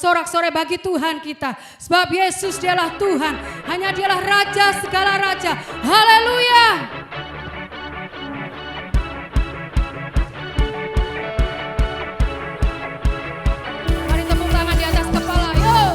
bersorak-sorai bagi Tuhan kita. Sebab Yesus dialah Tuhan, hanya dialah Raja segala raja. Haleluya. Mari tepuk tangan di atas kepala, yuk.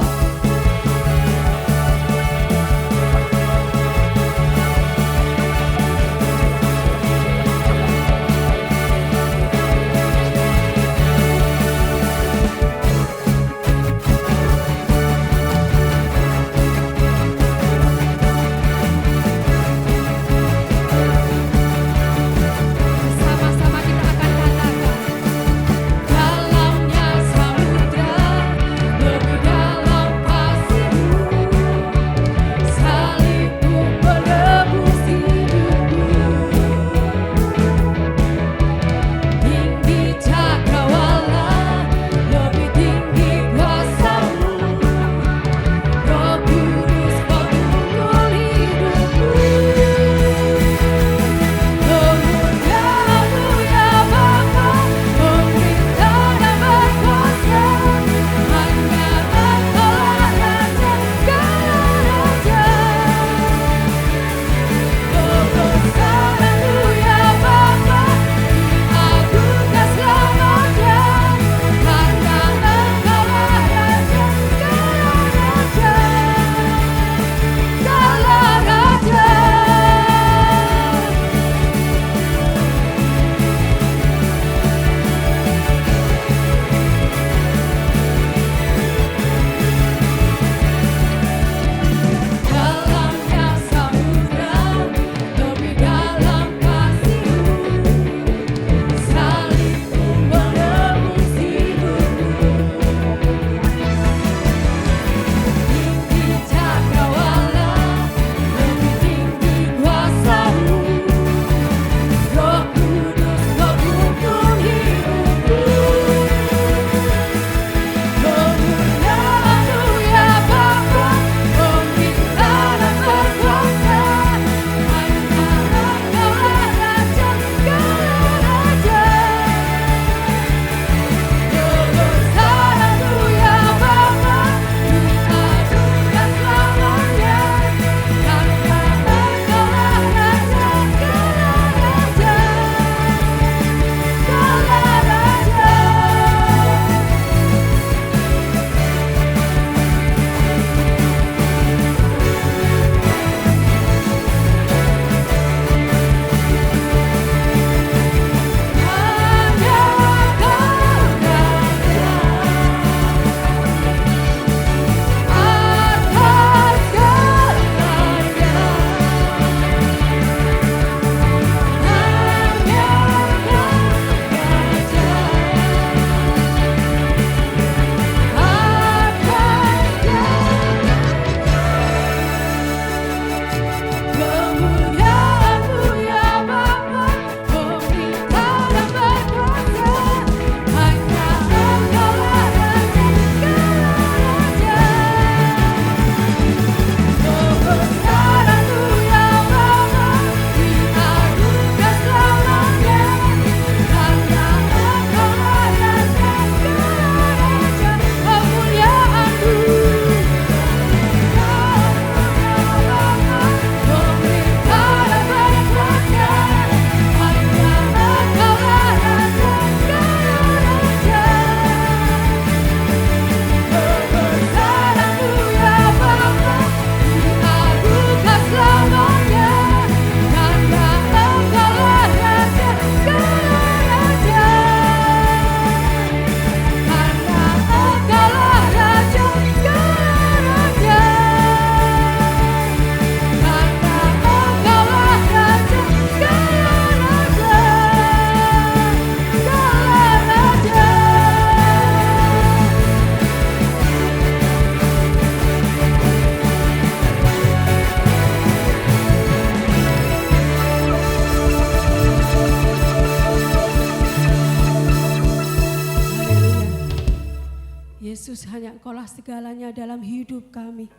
Yesus, hanya Engkaulah segalanya dalam hidup kami.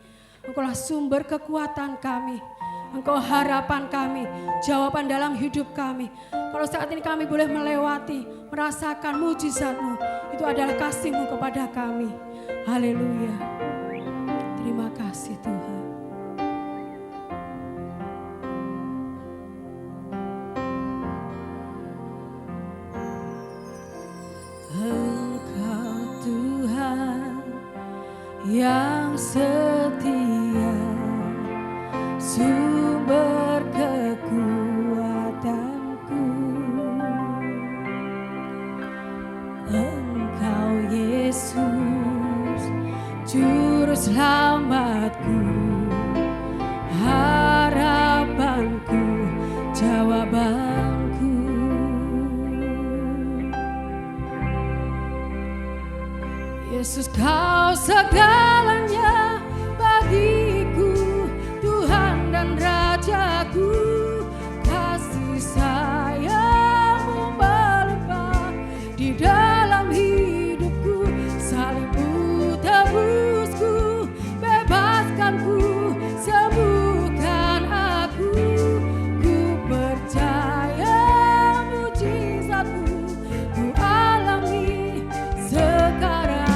Engkaulah sumber kekuatan kami. Engkau harapan kami, jawaban dalam hidup kami. Kalau saat ini kami boleh melewati, merasakan mujizat-Mu, itu adalah kasih-Mu kepada kami. Haleluya. Terima kasih Tuhan. Engkau Tuhan yang setia, sumber kekuatanku. Engkau Yesus, juru selamatku, harapanku, jawabanku. Yesus, Kau segalanya bagiku, Tuhan dan Rajaku. Kasih sayang-Mu melimpah di dalam hidupku. Salib-Mu tebusku, bebaskanku, sembuhkan aku. Ku percaya mujizat-Mu ku alami sekarang.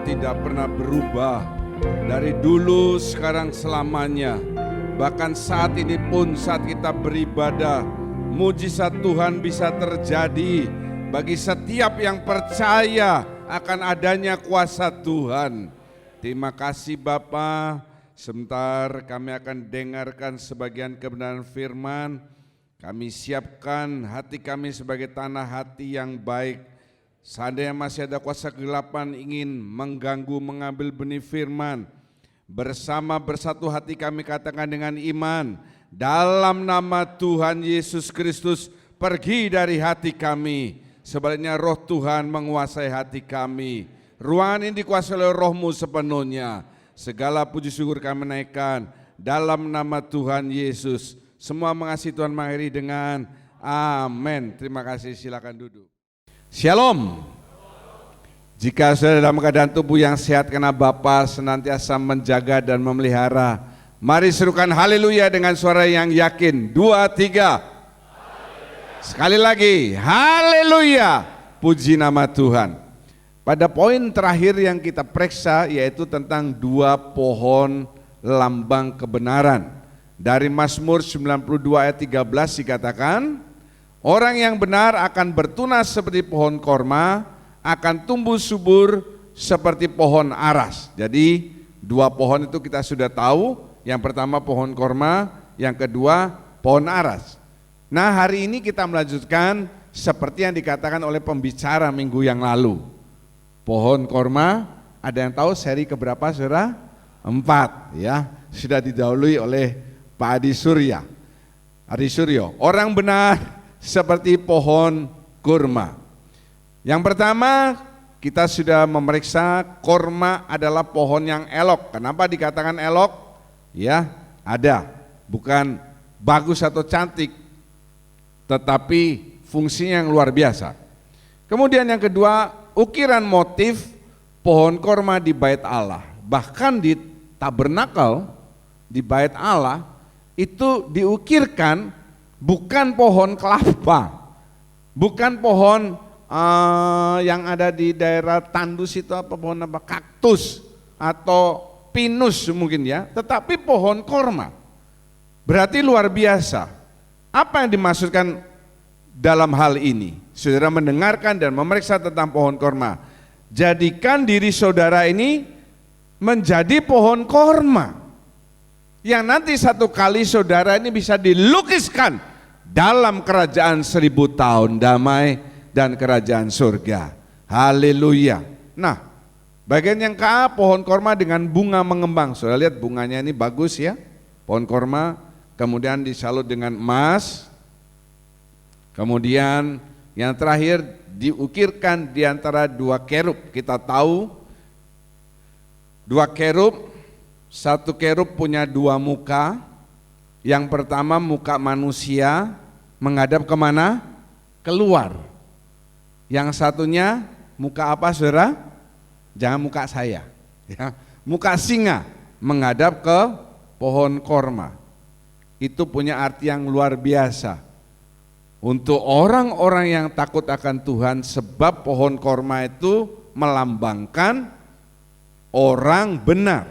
Tidak pernah berubah dari dulu, sekarang, selamanya. Bahkan saat ini pun saat kita beribadah, mujizat Tuhan bisa terjadi bagi setiap yang percaya akan adanya kuasa Tuhan. Terima kasih Bapa. Sebentar kami akan dengarkan sebagian kebenaran firman. Kami siapkan hati kami sebagai tanah hati yang baik. Seandainya masih ada kuasa kegelapan ingin mengganggu, mengambil benih firman, bersatu hati kami katakan dengan iman, dalam nama Tuhan Yesus Kristus, pergi dari hati kami. Sebaliknya roh Tuhan menguasai hati kami. Ruangan ini dikuasai oleh Roh-Mu sepenuhnya. Segala puji syukur kami naikkan dalam nama Tuhan Yesus. Semua mengasihi Tuhan mengakhiri dengan amin. Terima kasih, silakan duduk. Shalom. Jika saudara dalam keadaan tubuh yang sehat karena Bapa senantiasa menjaga dan memelihara, mari serukan haleluya dengan suara yang yakin. 2, 3. Sekali lagi, haleluya. Puji nama Tuhan. Pada poin terakhir yang kita periksa yaitu tentang 2 pohon lambang kebenaran. Dari Mazmur 92 ayat 13 dikatakan, orang yang benar akan bertunas seperti pohon korma, akan tumbuh subur seperti pohon aras. Jadi 2 pohon itu kita sudah tahu, yang pertama pohon korma, yang kedua pohon aras. Nah hari ini kita melanjutkan seperti yang dikatakan oleh pembicara minggu yang lalu. Pohon korma, ada yang tahu seri keberapa saudara? 4 ya, sudah didahului oleh Pak Adi Suryo. Orang benar seperti pohon kurma. Yang pertama, kita sudah memeriksa kurma adalah pohon yang elok. Kenapa dikatakan elok? Ya, ada, bukan bagus atau cantik, tetapi fungsinya yang luar biasa. Kemudian yang kedua, ukiran motif pohon korma di bait Allah. Bahkan di tabernakel, di bait Allah, itu diukirkan bukan pohon kelapa, bukan pohon yang ada di daerah Tandus itu pohon apa, kaktus atau pinus mungkin ya, tetapi pohon korma. Berarti luar biasa. Apa yang dimaksudkan dalam hal ini? Saudara mendengarkan dan memeriksa tentang pohon korma. Jadikan diri saudara ini menjadi pohon korma, yang nanti satu kali saudara ini bisa dilukiskan dalam kerajaan 1000 tahun damai dan kerajaan surga. Haleluya. Nah, bagian yang ke pohon korma dengan bunga mengembang. Saudara lihat bunganya ini bagus ya. Pohon korma kemudian disalut dengan emas. Kemudian yang terakhir diukirkan di antara 2 kerub. Kita tahu 2 kerub, satu kerub punya 2 muka. Yang pertama muka manusia menghadap kemana? Keluar. Yang satunya muka apa saudara? Jangan muka saya ya. Muka singa menghadap ke pohon korma. Itu punya arti yang luar biasa untuk orang-orang yang takut akan Tuhan, sebab pohon korma itu melambangkan orang benar.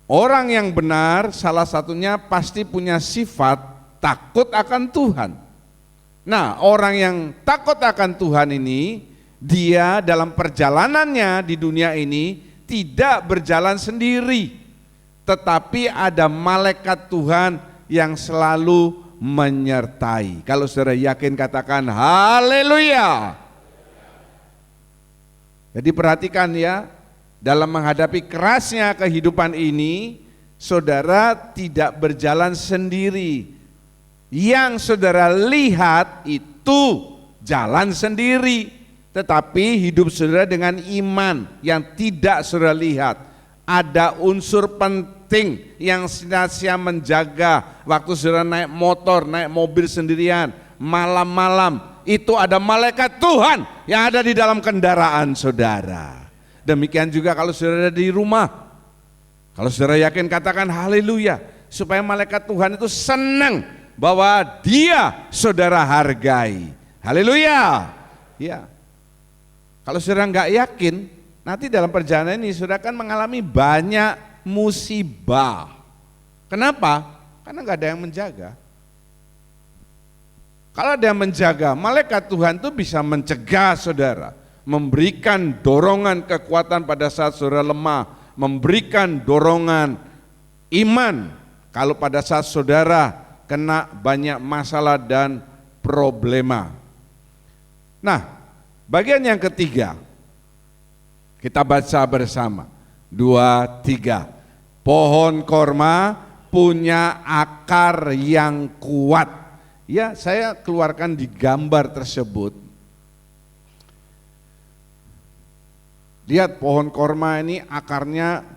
Orang yang benar salah satunya pasti punya sifat takut akan Tuhan. Nah, orang yang takut akan Tuhan ini, dia dalam perjalanannya di dunia ini tidak berjalan sendiri, tetapi ada malaikat Tuhan yang selalu menyertai. Kalau saudara yakin katakan haleluya. Jadi perhatikan ya, dalam menghadapi kerasnya kehidupan ini, saudara tidak berjalan sendiri. Yang saudara lihat itu jalan sendiri, tetapi hidup saudara dengan iman yang tidak saudara lihat. Ada unsur penting yang senantiasa menjaga waktu saudara naik motor, naik mobil sendirian, malam-malam, itu ada malaikat Tuhan yang ada di dalam kendaraan saudara. Demikian juga kalau saudara di rumah. Kalau saudara yakin katakan haleluya, supaya malaikat Tuhan itu senang bahwa dia saudara hargai. Haleluya. Ya. Kalau saudara nggak yakin, nanti dalam perjalanan ini saudara akan mengalami banyak musibah. Kenapa? Karena nggak ada yang menjaga. Kalau ada yang menjaga, malaikat Tuhan itu bisa mencegah saudara, memberikan dorongan kekuatan pada saat saudara lemah, memberikan dorongan iman kalau pada saat saudara kena banyak masalah dan problema. Nah, bagian yang ketiga, kita baca bersama. 2, 3. Pohon korma punya akar yang kuat. Ya, saya keluarkan di gambar tersebut. Lihat pohon korma ini akarnya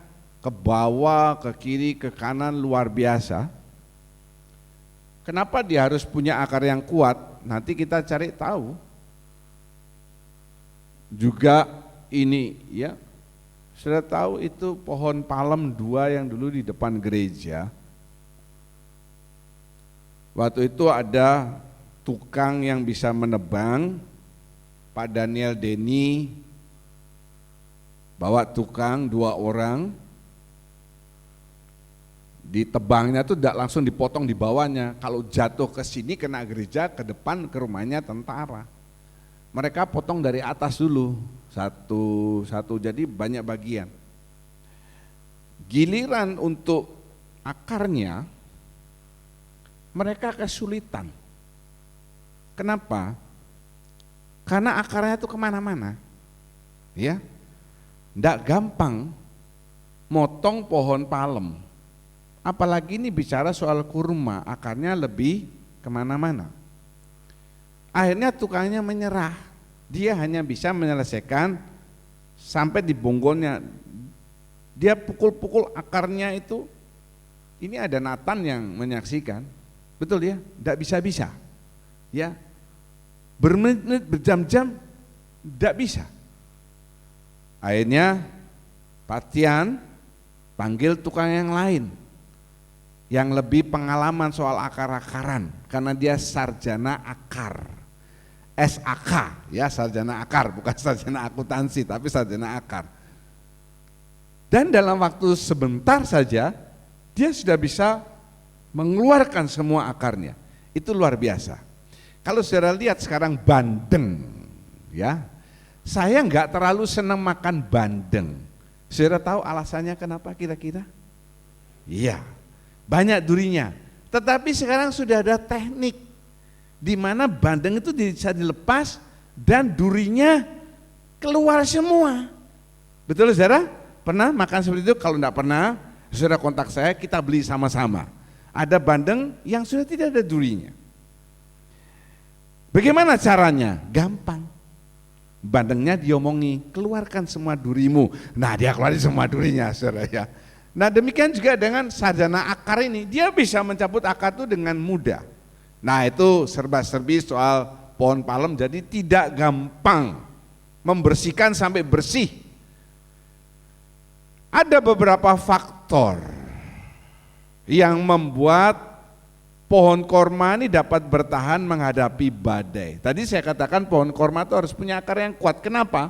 ke bawah, ke kiri, ke kanan luar biasa. Kenapa dia harus punya akar yang kuat? Nanti kita cari tahu. Juga ini ya, sudah tahu itu pohon palem 2 yang dulu di depan gereja. Waktu itu ada tukang yang bisa menebang, Pak Daniel Denny bawa tukang 2 orang, ditebangnya tuh tidak langsung dipotong di bawahnya. Kalau jatuh ke sini kena gereja, ke depan ke rumahnya tentara. Mereka potong dari atas dulu, satu, jadi banyak bagian. Giliran untuk akarnya, mereka kesulitan. Kenapa? Karena akarnya itu kemana-mana, ya, tidak gampang motong pohon palem. Apalagi ini bicara soal kurma, akarnya lebih kemana-mana. Akhirnya tukangnya menyerah, dia hanya bisa menyelesaikan sampai di bonggolnya. Dia pukul-pukul akarnya itu, ini ada Nathan yang menyaksikan, betul ya, tidak bisa-bisa, ya, bermenit-menit, berjam-jam, tidak bisa. Akhirnya Pak Tian panggil tukang yang lain, yang lebih pengalaman soal akar-akaran, karena dia sarjana akar, SAK, ya, sarjana akar, bukan sarjana akuntansi, tapi sarjana akar. Dan dalam waktu sebentar saja, dia sudah bisa mengeluarkan semua akarnya. Itu luar biasa. Kalau saudara lihat sekarang bandeng, ya, saya enggak terlalu senang makan bandeng. Saudara tahu alasannya kenapa kira-kira? Iya, banyak durinya. Tetapi sekarang sudah ada teknik di mana bandeng itu bisa dilepas dan durinya keluar semua. Betul saudara? Pernah makan seperti itu? Kalau enggak pernah, saudara kontak saya, kita beli sama-sama. Ada bandeng yang sudah tidak ada durinya. Bagaimana caranya? Gampang. Bandengnya diomongi, keluarkan semua durimu. Nah, dia keluarin semua durinya, saudara ya. Nah, demikian juga dengan sarjana akar ini, dia bisa mencabut akar itu dengan mudah. Nah, itu serba-serbi soal pohon palem, jadi tidak gampang membersihkan sampai bersih. Ada beberapa faktor yang membuat pohon korma ini dapat bertahan menghadapi badai. Tadi saya katakan pohon korma itu harus punya akar yang kuat. Kenapa?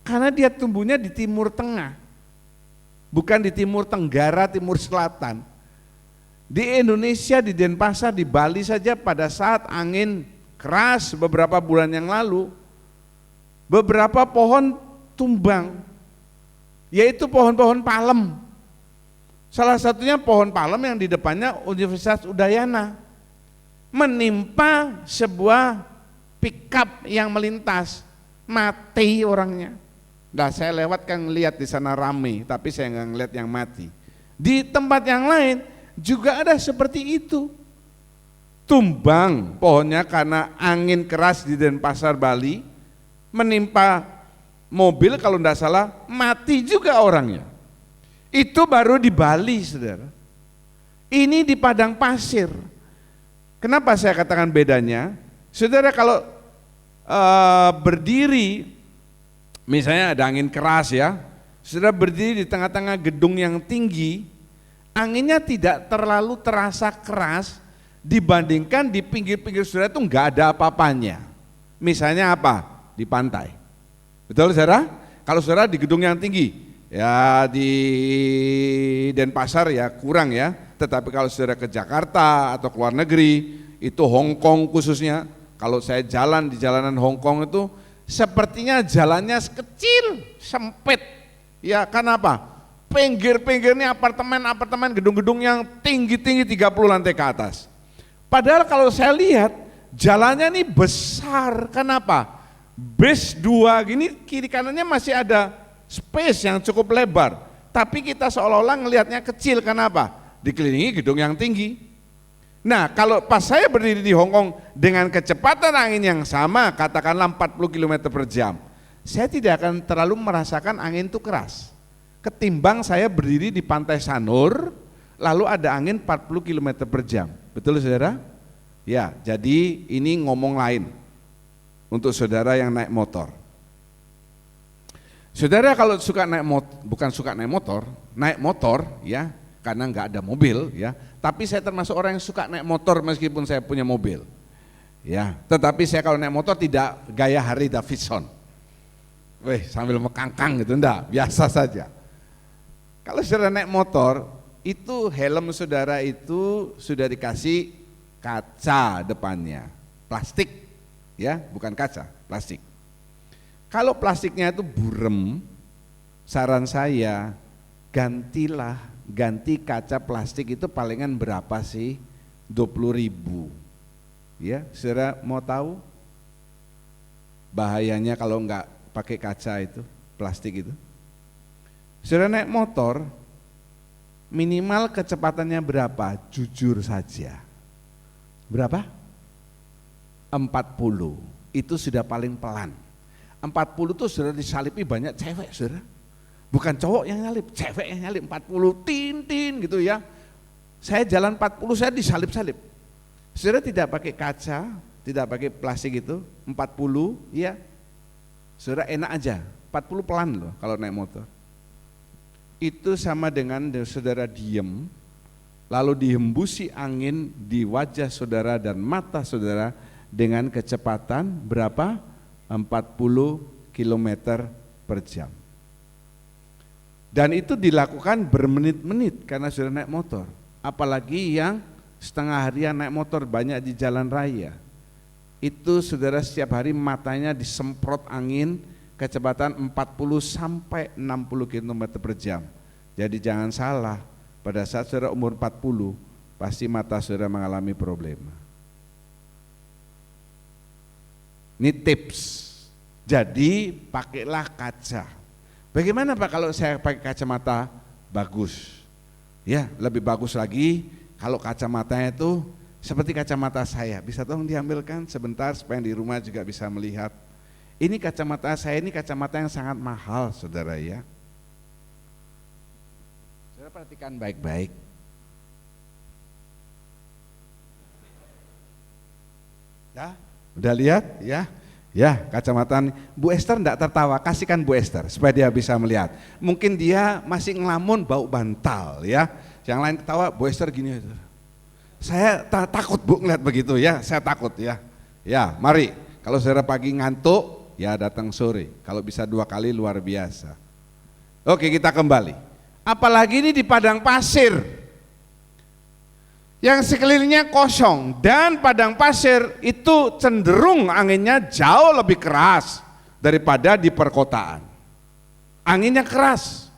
Karena dia tumbuhnya di timur tengah, bukan di timur tenggara, timur selatan. Di Indonesia, di Denpasar, di Bali saja pada saat angin keras beberapa bulan yang lalu, beberapa pohon tumbang, yaitu pohon-pohon palem. Salah satunya pohon palem yang di depannya Universitas Udayana, menimpa sebuah pickup yang melintas, mati orangnya. Nah, saya lewat kan lihat di sana rame, tapi saya nggak ngeliat yang mati. Di tempat yang lain juga ada seperti itu, tumbang pohonnya karena angin keras di Denpasar Bali, menimpa mobil kalau tidak salah, mati juga orangnya. Itu baru di Bali, saudara. Ini di padang pasir. Kenapa saya katakan bedanya? Saudara, kalau berdiri, misalnya ada angin keras ya, saudara berdiri di tengah-tengah gedung yang tinggi, anginnya tidak terlalu terasa keras dibandingkan di pinggir-pinggir saudara itu enggak ada apa-apanya. Misalnya apa? Di pantai. Betul saudara? Kalau saudara di gedung yang tinggi, ya di Denpasar ya kurang ya, tetapi kalau saudara ke Jakarta atau ke luar negeri, itu Hong Kong khususnya, kalau saya jalan di jalanan Hong Kong itu sepertinya jalannya kecil, sempit. Ya kenapa? Pinggir-pinggirnya apartemen-apartemen, gedung-gedung yang tinggi-tinggi 30 lantai ke atas. Padahal kalau saya lihat jalannya ini besar, kenapa? Base 2 gini kiri kanannya masih ada space yang cukup lebar, tapi kita seolah-olah ngelihatnya kecil, kenapa? Dikelilingi gedung yang tinggi. Nah, kalau pas saya berdiri di Hong Kong dengan kecepatan angin yang sama, katakanlah 40 km per jam, saya tidak akan terlalu merasakan angin itu keras. Ketimbang saya berdiri di Pantai Sanur, lalu ada angin 40 km per jam. Betul saudara? Ya, jadi ini ngomong lain untuk saudara yang naik motor. Saudara kalau suka naik motor, bukan suka naik motor ya, karena nggak ada mobil ya. Tapi saya termasuk orang yang suka naik motor meskipun saya punya mobil. Ya, tetapi saya kalau naik motor tidak gaya Harley Davidson. Sambil mekangkang gitu, enggak, biasa saja. Kalau saudara naik motor, itu helm saudara itu sudah dikasih kaca depannya, plastik ya, bukan kaca, plastik. Kalau plastiknya itu burem, saran saya ganti kaca plastik itu palingan berapa sih? 20.000. Ya, saudara mau tahu bahayanya kalau enggak pakai kaca itu, plastik itu? Saudara naik motor, minimal kecepatannya berapa? Jujur saja. Berapa? 40. Itu sudah paling pelan. 40 tuh sudah disalipi banyak cewek, saudara. Bukan cowok yang nyalip, cewek yang nyalip 40, tin gitu ya. Saya jalan 40, saya disalip-salip. Saudara tidak pakai kaca, tidak pakai plastik itu, 40, ya. Saudara enak aja, 40 pelan loh kalau naik motor. Itu sama dengan saudara diem, lalu dihembusi angin di wajah saudara dan mata saudara dengan kecepatan berapa? 40 km per jam. Dan itu dilakukan bermenit-menit karena saudara naik motor. Apalagi yang setengah harian naik motor banyak di jalan raya. Itu saudara setiap hari matanya disemprot angin kecepatan 40 sampai 60 km per jam. Jadi jangan salah, pada saat saudara umur 40 pasti mata saudara mengalami problema. Ini tips. Jadi pakailah kaca. Bagaimana Pak kalau saya pakai kacamata? Bagus. Ya, lebih bagus lagi kalau kacamatanya itu seperti kacamata saya. Bisa tolong diambilkan sebentar supaya di rumah juga bisa melihat. Ini kacamata saya, ini kacamata yang sangat mahal, saudara ya. Saudara perhatikan baik-baik. Ya, udah lihat ya? Ya, kacamata Bu Esther enggak tertawa, kasihkan Bu Esther supaya dia bisa melihat. Mungkin dia masih ngelamun bau bantal ya. Yang lain ketawa, Bu Esther gini. Saya takut Bu ngeliat begitu ya, saya takut ya. Ya, mari. Kalau saudara pagi ngantuk, ya datang sore. Kalau bisa 2 kali luar biasa. Oke, kita kembali. Apalagi ini di padang pasir yang sekelilingnya kosong, dan padang pasir itu cenderung anginnya jauh lebih keras daripada di perkotaan. Anginnya keras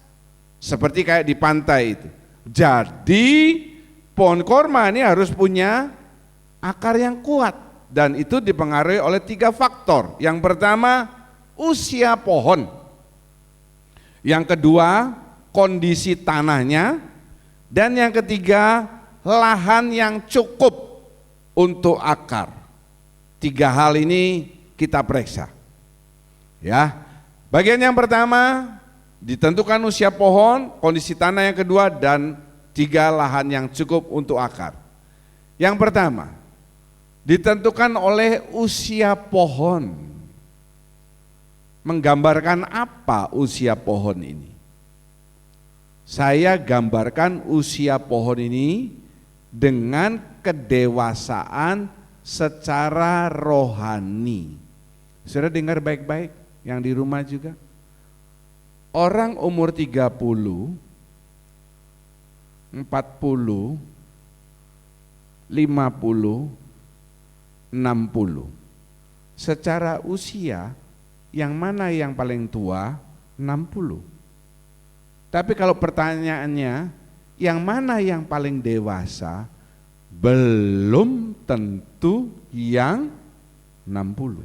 seperti kayak di pantai itu. Jadi pohon korma ini harus punya akar yang kuat, dan itu dipengaruhi oleh 3 faktor. Yang pertama, usia pohon. Yang kedua, kondisi tanahnya. Dan yang ketiga, lahan yang cukup untuk akar. 3 hal ini kita periksa. Ya. Bagian yang pertama, ditentukan usia pohon, kondisi tanah yang kedua, dan 3 lahan yang cukup untuk akar. Yang pertama, ditentukan oleh usia pohon. Menggambarkan apa usia pohon ini? Saya gambarkan usia pohon ini dengan kedewasaan secara rohani. Saudara dengar baik-baik yang di rumah juga. Orang umur 30, 40, 50, 60. Secara usia, yang mana yang paling tua? 60. Tapi kalau pertanyaannya, yang mana yang paling dewasa? Belum tentu yang 60.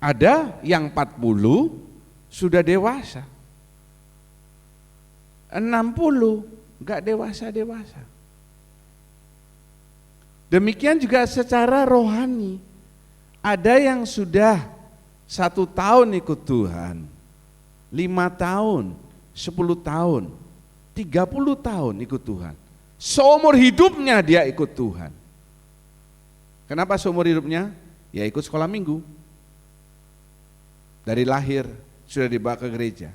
Ada yang 40 sudah dewasa, 60 enggak dewasa-dewasa. Demikian juga secara rohani. Ada yang sudah 1 tahun ikut Tuhan, 5 tahun, 10 tahun, 30 tahun ikut Tuhan. Seumur hidupnya dia ikut Tuhan. Kenapa seumur hidupnya? Ya ikut sekolah minggu. Dari lahir sudah dibawa ke gereja.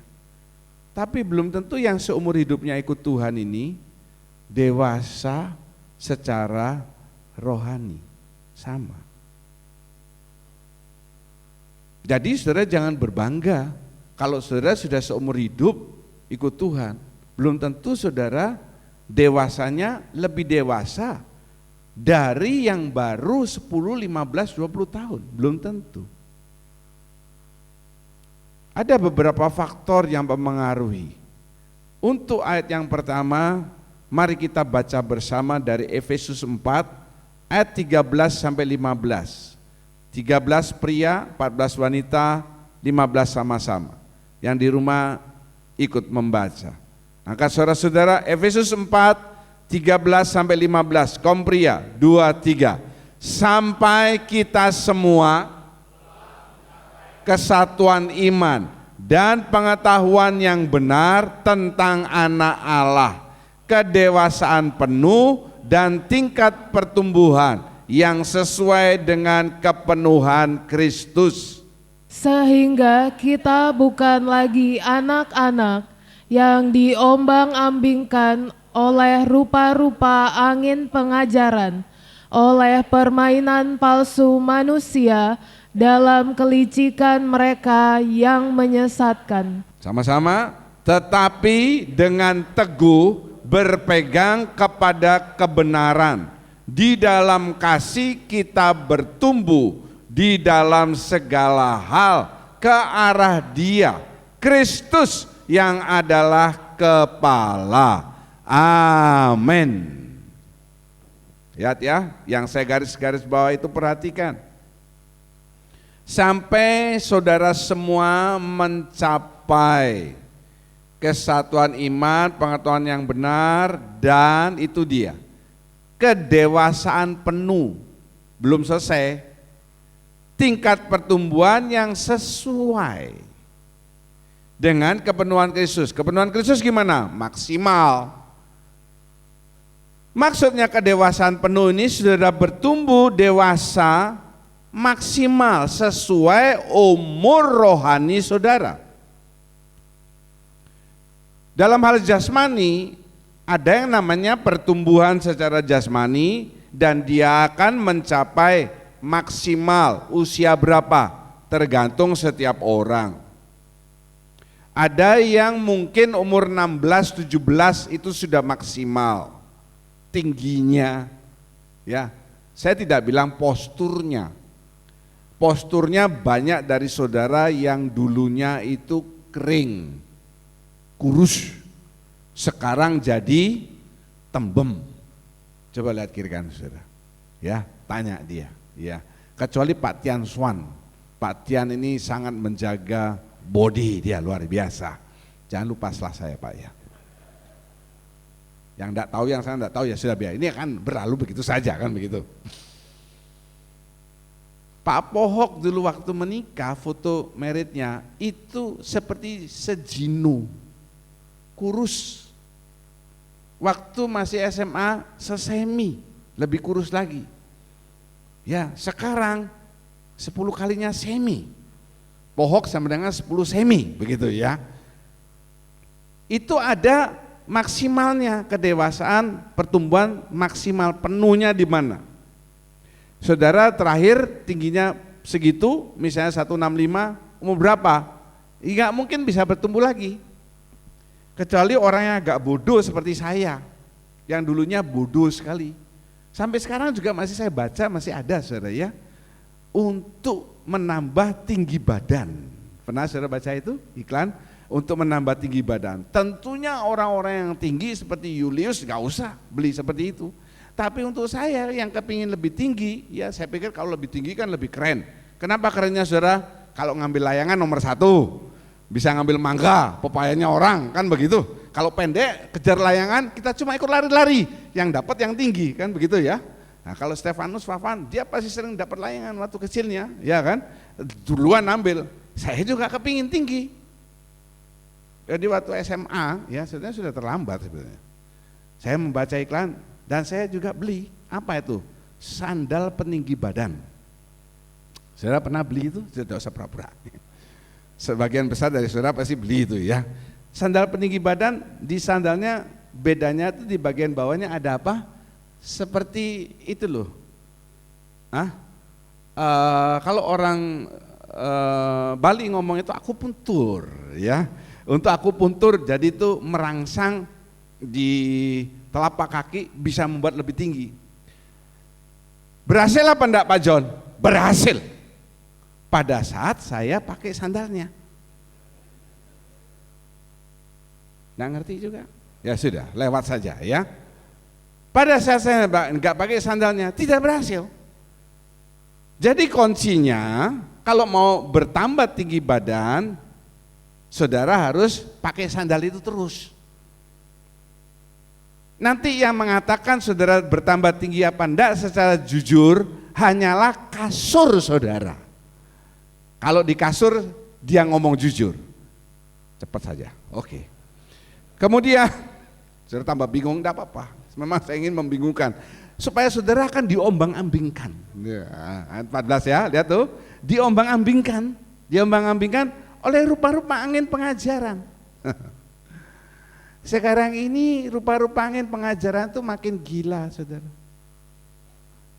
Tapi belum tentu yang seumur hidupnya ikut Tuhan ini dewasa secara rohani. Sama. Jadi saudara jangan berbangga kalau saudara sudah seumur hidup ikut Tuhan. Belum tentu saudara dewasanya lebih dewasa dari yang baru 10, 15, 20 tahun. Belum tentu. Ada beberapa faktor yang mempengaruhi. Untuk ayat yang pertama, mari kita baca bersama dari Efesus 4 ayat 13 sampai 15. 13 pria, 14 wanita, 15 sama-sama. Yang di rumah ikut membaca. Angkat saudara-saudara, Efesus 4, 13 sampai 15, Kompria 2, 3. Sampai kita semua kesatuan iman dan pengetahuan yang benar tentang anak Allah, kedewasaan penuh dan tingkat pertumbuhan yang sesuai dengan kepenuhan Kristus. Sehingga kita bukan lagi anak-anak yang diombang-ambingkan oleh rupa-rupa angin pengajaran, oleh permainan palsu manusia dalam kelicikan mereka yang menyesatkan. Sama-sama, tetapi dengan teguh berpegang kepada kebenaran. Di dalam kasih kita bertumbuh di dalam segala hal ke arah Dia, Kristus yang adalah kepala. Amin. Lihat ya, yang saya garis-garis bawah itu perhatikan. Sampai saudara semua mencapai kesatuan iman, pengetahuan yang benar, dan itu dia, kedewasaan penuh. Belum selesai, tingkat pertumbuhan yang sesuai dengan kepenuhan Kristus. Kepenuhan Kristus gimana? Maksimal. Maksudnya kedewasaan penuh ini sudah bertumbuh dewasa maksimal sesuai umur rohani saudara. Dalam hal jasmani ada yang namanya pertumbuhan secara jasmani dan dia akan mencapai maksimal usia berapa? Tergantung setiap orang. Ada yang mungkin umur 16, 17 itu sudah maksimal tingginya. Ya, saya tidak bilang posturnya. Posturnya banyak dari saudara yang dulunya itu kering, kurus, sekarang jadi tembem. Coba lihat kiri kanan saudara, ya tanya dia, ya. Kecuali Pak Tian Swan, Pak Tian ini sangat menjaga body dia luar biasa. Jangan lupa setelah saya Pak ya. Yang enggak tahu, yang saya enggak tahu ya sudah biar. Ini kan berlalu begitu saja kan begitu. Pak Pohok dulu waktu menikah foto meritnya itu seperti sejinu, kurus. Waktu masih SMA sesemi, lebih kurus lagi. Ya sekarang 10 kalinya semi. Pohok sama dengan 10 semi begitu ya. Itu ada maksimalnya kedewasaan, pertumbuhan maksimal penuhnya di mana? Saudara terakhir tingginya segitu, misalnya 165, umur berapa? Enggak mungkin bisa bertumbuh lagi. Kecuali orang yang agak bodoh seperti saya, yang dulunya bodoh sekali. Sampai sekarang juga masih saya baca, masih ada saudara ya, untuk menambah tinggi badan. Pernah saudara baca itu iklan? Untuk menambah tinggi badan. Tentunya orang-orang yang tinggi seperti Julius enggak usah beli seperti itu. Tapi untuk saya yang kepingin lebih tinggi, ya saya pikir kalau lebih tinggi kan lebih keren. Kenapa kerennya saudara? Kalau ngambil layangan nomor 1, bisa ngambil mangga, pepayanya orang, kan begitu. Kalau pendek, kejar layangan, kita cuma ikut lari-lari, yang dapat yang tinggi, kan begitu ya. Nah kalau Stefanus Fafan, dia pasti sering dapat layangan waktu kecilnya, ya kan. Duluan ambil, saya juga kepingin tinggi. Jadi waktu SMA, ya sebenarnya sudah terlambat sebenarnya. Saya membaca iklan, dan saya juga beli, apa itu? Sandal peninggi badan. Saudara pernah beli itu? Tidak usah pura-pura. Sebagian besar dari saudara pasti beli itu ya. Sandal peninggi badan, di sandalnya bedanya itu di bagian bawahnya ada apa? Seperti itu loh. Kalau orang Bali ngomong itu akupuntur ya. Untuk akupuntur jadi itu merangsang di telapak kaki bisa membuat lebih tinggi. Berhasil apa enggak Pak John? Berhasil. Pada saat saya pakai sandalnya. Nggak ngerti juga? Ya sudah, lewat saja ya. Pada saat saya enggak pakai sandalnya, tidak berhasil. Jadi kuncinya kalau mau bertambah tinggi badan, saudara harus pakai sandal itu terus. Nanti yang mengatakan saudara bertambah tinggi apa enggak secara jujur hanyalah kasur saudara. Kalau di kasur dia ngomong jujur. Cepat saja, oke. Kemudian, saudara tambah bingung, enggak apa-apa. Memang saya ingin membingungkan. Supaya saudara akan diombang-ambingkan. Ya, ayat 14 ya, lihat tuh. Diombang-ambingkan oleh rupa-rupa angin pengajaran. Sekarang ini rupa-rupa angin pengajaran itu makin gila, saudara.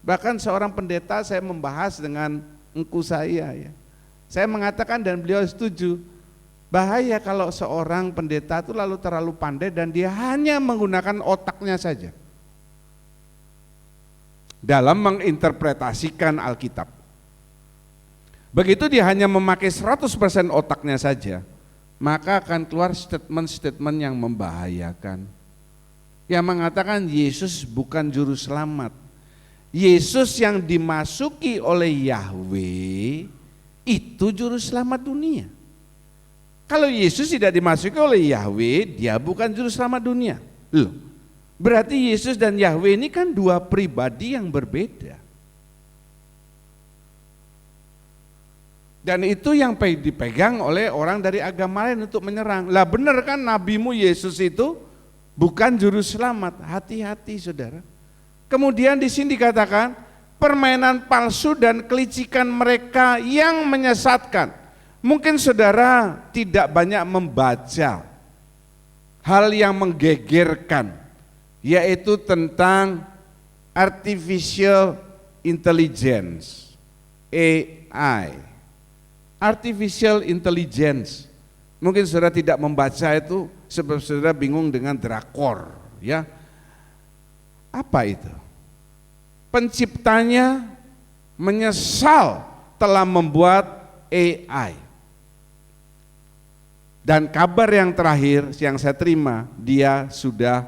Bahkan seorang pendeta saya membahas dengan engku saya ya. Saya mengatakan dan beliau setuju, bahaya kalau seorang pendeta itu lalu terlalu pandai dan dia hanya menggunakan otaknya saja dalam menginterpretasikan Alkitab. Begitu dia hanya memakai 100% otaknya saja, maka akan keluar statement-statement yang membahayakan. Yang mengatakan Yesus bukan juru selamat. Yesus yang dimasuki oleh Yahweh itu juru selamat dunia. Kalau Yesus tidak dimasuki oleh Yahweh, dia bukan juru selamat dunia. Loh, berarti Yesus dan Yahweh ini kan dua pribadi yang berbeda. Dan itu yang dipegang oleh orang dari agama lain untuk menyerang. Lah benar kan nabimu Yesus itu bukan juru selamat. Hati-hati saudara. Kemudian di sini dikatakan permainan palsu dan kelicikan mereka yang menyesatkan. Mungkin saudara tidak banyak membaca hal yang menggegerkan, yaitu tentang artificial intelligence, AI. Artificial intelligence. Mungkin saudara tidak membaca itu sebab saudara bingung dengan drakor, ya. Apa itu? Penciptanya menyesal telah membuat AI. Dan kabar yang terakhir yang saya terima, dia sudah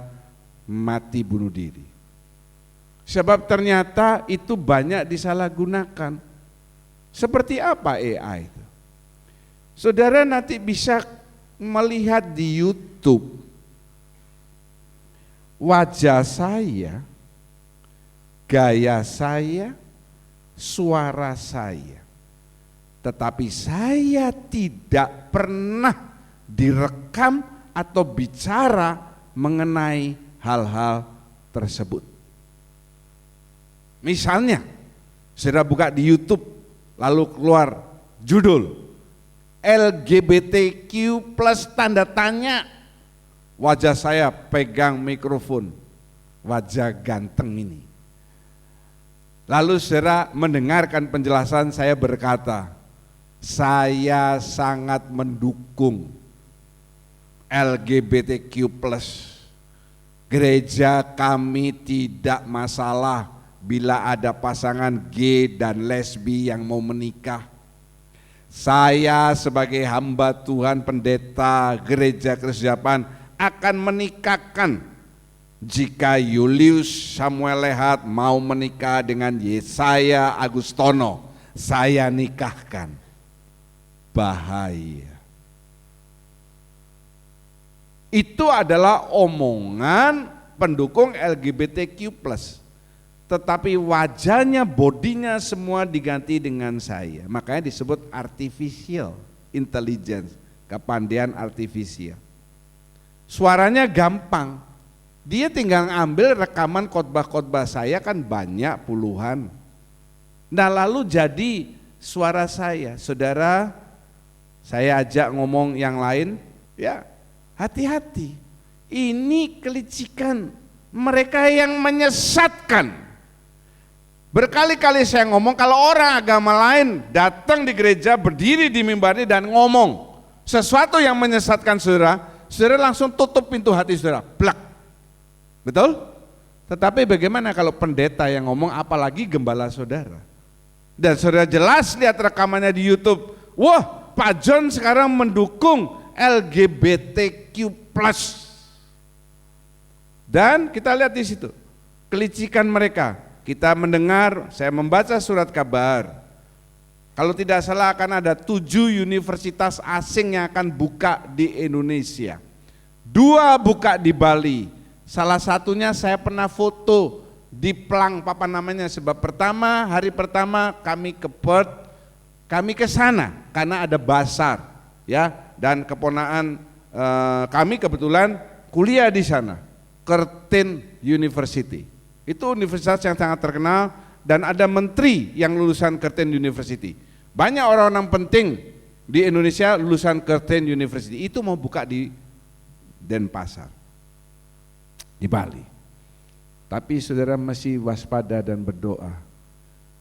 mati bunuh diri. Sebab ternyata itu banyak disalahgunakan. Seperti apa AI itu? Saudara nanti bisa melihat di YouTube wajah saya, gaya saya, suara saya. Tetapi saya tidak pernah direkam atau bicara mengenai hal-hal tersebut. Misalnya, saudara buka di YouTube, lalu keluar judul LGBTQ plus tanda tanya. Wajah saya pegang mikrofon, wajah ganteng ini. Lalu saudara mendengarkan penjelasan saya berkata, saya sangat mendukung LGBTQ plus. Gereja kami tidak masalah bila ada pasangan gay dan lesbi yang mau menikah. Saya sebagai hamba Tuhan pendeta Gereja Kristus Japan akan menikahkan jika Julius Samuel Lehat mau menikah dengan Yesaya Agustono, saya nikahkan. Bahaya. Itu adalah omongan pendukung LGBTQ+. Tetapi wajahnya, bodinya semua diganti dengan saya. Makanya disebut artificial intelligence, kepandaian artifisial. Suaranya gampang. Dia tinggal ambil rekaman khotbah-khotbah saya kan banyak puluhan. Nah lalu jadi suara saya. Saudara, saya ajak ngomong yang lain, ya hati-hati. Ini kelicikan mereka yang menyesatkan. Berkali-kali saya ngomong kalau orang agama lain datang di gereja, berdiri di mimbar ini dan ngomong sesuatu yang menyesatkan saudara, saudara langsung tutup pintu hati saudara, blak. Betul? Tetapi bagaimana kalau pendeta yang ngomong, apalagi gembala saudara? Dan saudara jelas lihat rekamannya di YouTube, wah Pak John sekarang mendukung LGBTQ+. Dan kita lihat di situ kelicikan mereka. Kita mendengar, saya membaca surat kabar. Kalau tidak salah akan ada 7 universitas asing yang akan buka di Indonesia. 2 buka di Bali. Salah satunya saya pernah foto di Plang, apa namanya, sebab hari pertama kami ke Perth, kami ke sana karena ada basar, ya, dan keponaan kami kebetulan kuliah di sana, Curtin University. Itu universitas yang sangat terkenal dan ada menteri yang lulusan Curtin University. Banyak orang-orang penting di Indonesia lulusan Curtin University. Itu mau buka di Denpasar, di Bali. Tapi saudara masih waspada dan berdoa,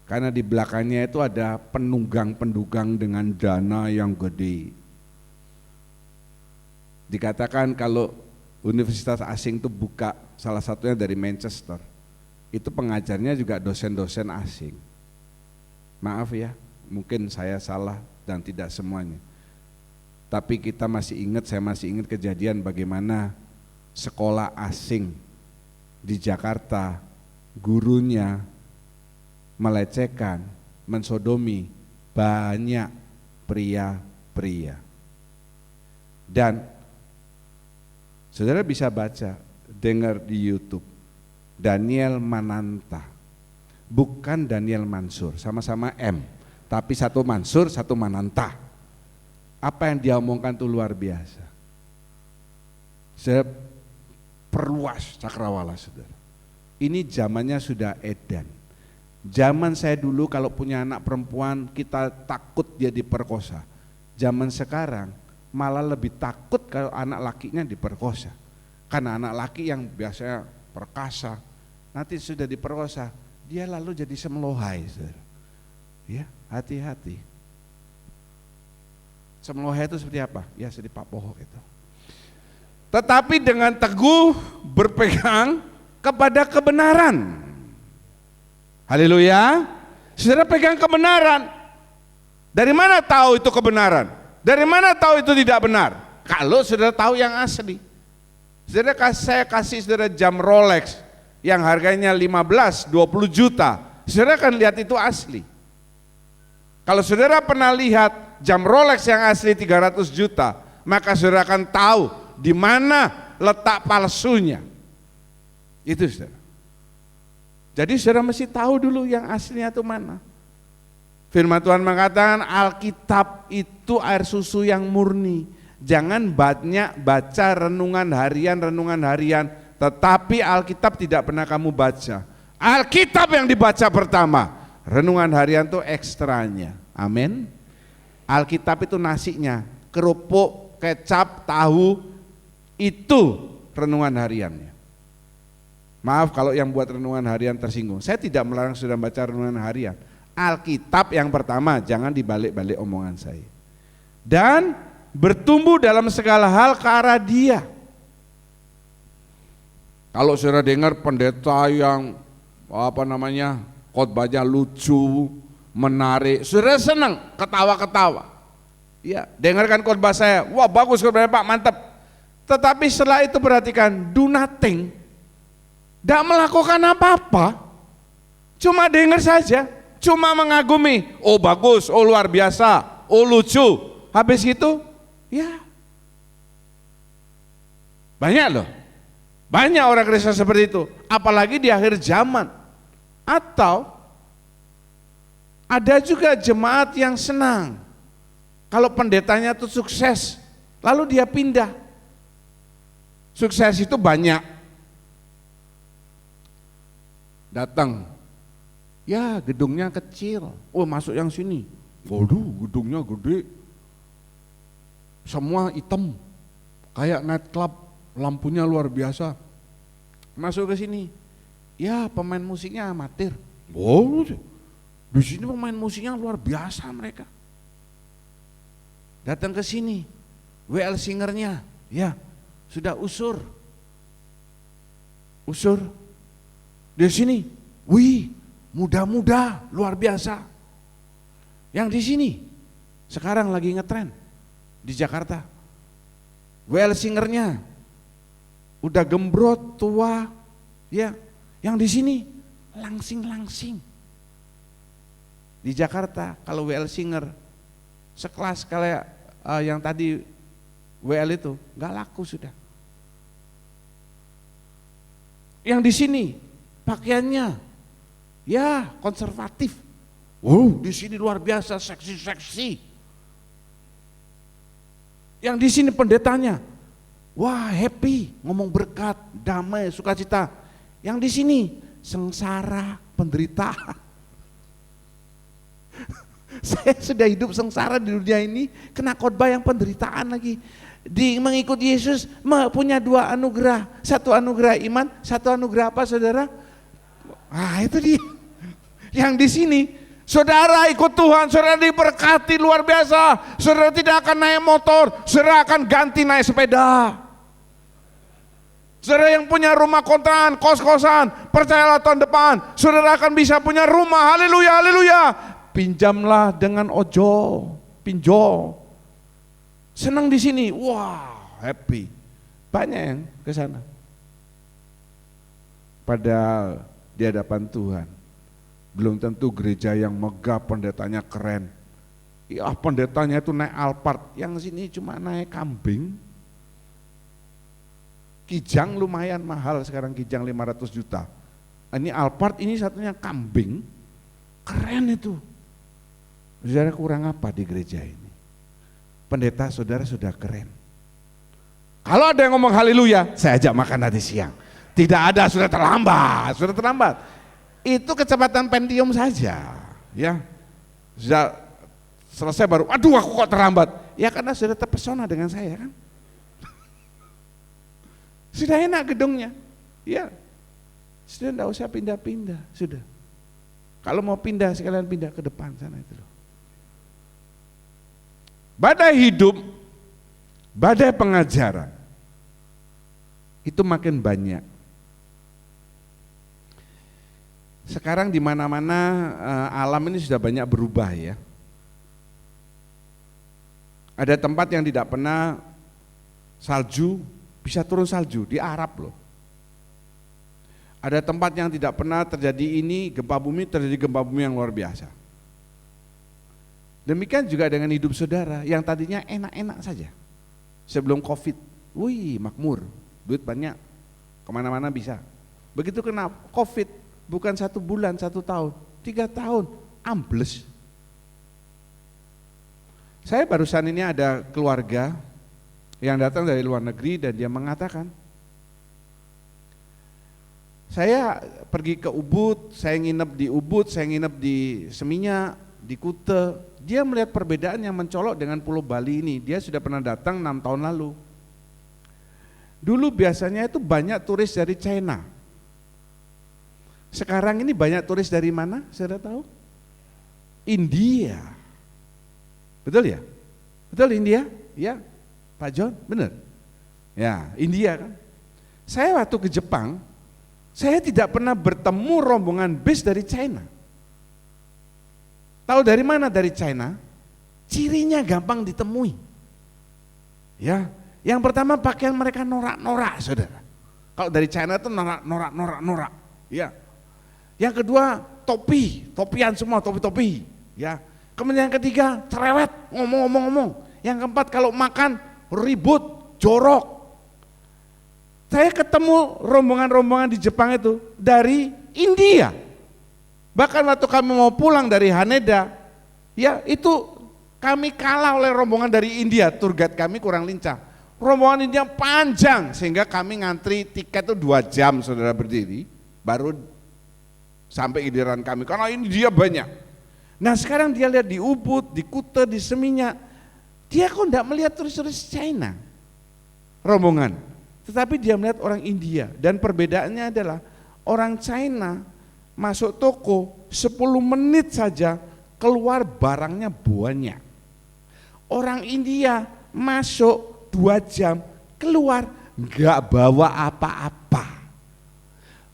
karena di belakangnya itu ada penunggang-penunggang dengan dana yang gede. Dikatakan kalau universitas asing itu buka, salah satunya dari Manchester, itu pengajarnya juga dosen-dosen asing. Maaf ya, mungkin saya salah dan tidak semuanya. Tapi kita masih ingat, saya masih ingat kejadian bagaimana sekolah asing di Jakarta, gurunya melecehkan, mensodomi banyak pria-pria. Dan saudara bisa baca, dengar di YouTube, Daniel Mananta, bukan Daniel Mansur, sama-sama M, tapi satu Mansur, satu Mananta. Apa yang dia omongkan itu luar biasa. Saya perluas cakrawala, saudara. Ini zamannya sudah edan. Zaman saya dulu kalau punya anak perempuan kita takut dia diperkosa. Zaman sekarang malah lebih takut kalau anak lakinya diperkosa. Karena anak laki yang biasanya perkasa, nanti sudah diperkosa, dia lalu jadi semlohai, saudara. Ya, hati-hati. Semlohai itu seperti apa? Ya seperti Pak Poho itu. Tetapi dengan teguh berpegang kepada kebenaran. Haleluya. Saudara pegang kebenaran. Dari mana tahu itu kebenaran? Dari mana tahu itu tidak benar? Kalau saudara tahu yang asli. Saudara, saya kasih saudara jam Rolex yang harganya 15-20 juta. Saudara akan lihat itu asli. Kalau saudara pernah lihat jam Rolex yang asli 300 juta, maka saudara akan tahu di mana letak palsunya. Itu saudara. Jadi saudara mesti tahu dulu yang aslinya itu mana. Firman Tuhan mengatakan Alkitab itu air susu yang murni. Jangan banyak baca renungan harian, tetapi Alkitab tidak pernah kamu baca. Alkitab yang dibaca pertama, renungan harian itu ekstranya. Amin. Alkitab itu nasinya, kerupuk, kecap, tahu, itu renungan hariannya. Maaf kalau yang buat renungan harian tersinggung. Saya tidak melarang saudara baca renungan harian. Alkitab yang pertama, jangan dibalik-balik omongan saya. Dan bertumbuh dalam segala hal ke arah Dia. Kalau saudara dengar pendeta yang khotbahnya lucu, menarik, saudara senang, ketawa-ketawa. Ya, dengarkan khotbah saya, wah bagus khotbahnya Pak, mantap. Tetapi setelah itu perhatikan, do nothing, tidak melakukan apa-apa, cuma dengar saja, cuma mengagumi, oh bagus, oh luar biasa, oh lucu, habis itu, ya banyak loh, banyak orang Kristen seperti itu, apalagi di akhir zaman. Atau ada juga jemaat yang senang kalau pendetanya itu sukses, lalu dia pindah. Sukses itu banyak, datang, ya gedungnya kecil, oh masuk yang sini, waduh gedungnya gede, semua hitam, kayak night club, lampunya luar biasa. Masuk ke sini, ya pemain musiknya amatir, oh di sini pemain musiknya luar biasa mereka. Datang ke sini, WL singernya, ya sudah usur, di sini, wih muda-muda luar biasa. Yang di sini sekarang lagi ngetren di Jakarta, WL singernya udah gembrot tua, ya. Yang di sini langsing-langsing. Di Jakarta kalau WL Singer sekelas kayak yang tadi WL itu nggak laku sudah. Yang di sini pakaiannya ya konservatif. Wow, di sini luar biasa seksi-seksi. Yang di sini pendetanya, wah happy, ngomong berkat, damai, sukacita. Yang di sini sengsara, penderitaan. Saya sudah hidup sengsara di dunia ini, kena khotbah yang penderitaan lagi. Mengikuti Yesus punya 2 anugerah, 1 anugerah iman, 1 anugerah apa saudara? Itu dia. Yang di sini, saudara ikut Tuhan, saudara diberkati luar biasa. Saudara tidak akan naik motor, saudara akan ganti naik sepeda. Saudara yang punya rumah kontrakan, kos-kosan, percayalah tahun depan, saudara akan bisa punya rumah. Haleluya, haleluya. Pinjamlah dengan ojo, pinjol. Senang di sini, wah happy. Banyak yang ke sana. Padahal di hadapan Tuhan, belum tentu gereja yang megah pendetanya keren. Ya pendetanya itu naik Alphard, yang sini cuma naik kambing. Kijang lumayan mahal sekarang, kijang 500 juta. Ini Alphard, ini satunya kambing. Keren itu. Saudara kurang apa di gereja ini? Pendeta saudara sudah keren. Kalau ada yang ngomong haleluya, saya ajak makan nanti siang. Tidak ada, sudah terlambat, sudah terlambat. Itu kecepatan Pentium saja, ya. Sudah selesai baru, aduh aku kok terlambat. Ya karena sudah terpesona dengan saya kan. Sudah enak gedungnya, ya. Sudah enggak usah pindah-pindah, sudah. Kalau mau pindah sekalian pindah ke depan sana itu loh. Badai hidup, badai pengajaran, itu makin banyak. Sekarang di mana-mana alam ini sudah banyak berubah ya. Ada tempat yang tidak pernah salju, bisa turun salju di Arab loh. Ada tempat yang tidak pernah terjadi ini gempa bumi, terjadi gempa bumi yang luar biasa. Demikian juga dengan hidup saudara yang tadinya enak-enak saja sebelum COVID. Wih makmur, duit banyak, kemana-mana bisa. Begitu kena COVID, bukan 1 bulan, 1 tahun, 3 tahun, ambles. Saya barusan ini ada keluarga yang datang dari luar negeri dan dia mengatakan, saya pergi ke Ubud, saya nginep di Ubud, saya nginep di Seminyak, di Kute. Dia melihat perbedaan yang mencolok dengan Pulau Bali ini. Dia sudah pernah datang 6 tahun lalu. Dulu biasanya itu banyak turis dari China. Sekarang ini banyak turis dari mana? Saudara tahu? India. Betul ya? Betul India? Ya, Pak John, benar? Ya, India kan. Saya waktu ke Jepang, saya tidak pernah bertemu rombongan bis dari China. Tahu dari mana? Dari China. Cirinya gampang ditemui. Ya, yang pertama pakaian mereka norak-norak, saudara. Kalau dari China itu norak. Ya. Yang kedua topian semua, topi. Ya. Kemudian yang ketiga cerewet, ngomong. Yang keempat kalau makan ribut, jorok. Saya ketemu rombongan-rombongan di Jepang itu dari India. Bahkan waktu kami mau pulang dari Haneda, ya itu kami kalah oleh rombongan dari India. Tour guide kami kurang lincah. Rombongan India panjang sehingga kami ngantri tiket itu 2 jam saudara berdiri baru sampai giliran kami karena ini dia banyak. Nah sekarang dia lihat di Ubud, di Kute, di Seminyak, dia kok enggak melihat turis-turis China rombongan, tetapi dia melihat orang India. Dan perbedaannya adalah orang China masuk toko 10 menit saja keluar barangnya banyak. Orang India masuk 2 jam keluar nggak bawa apa-apa.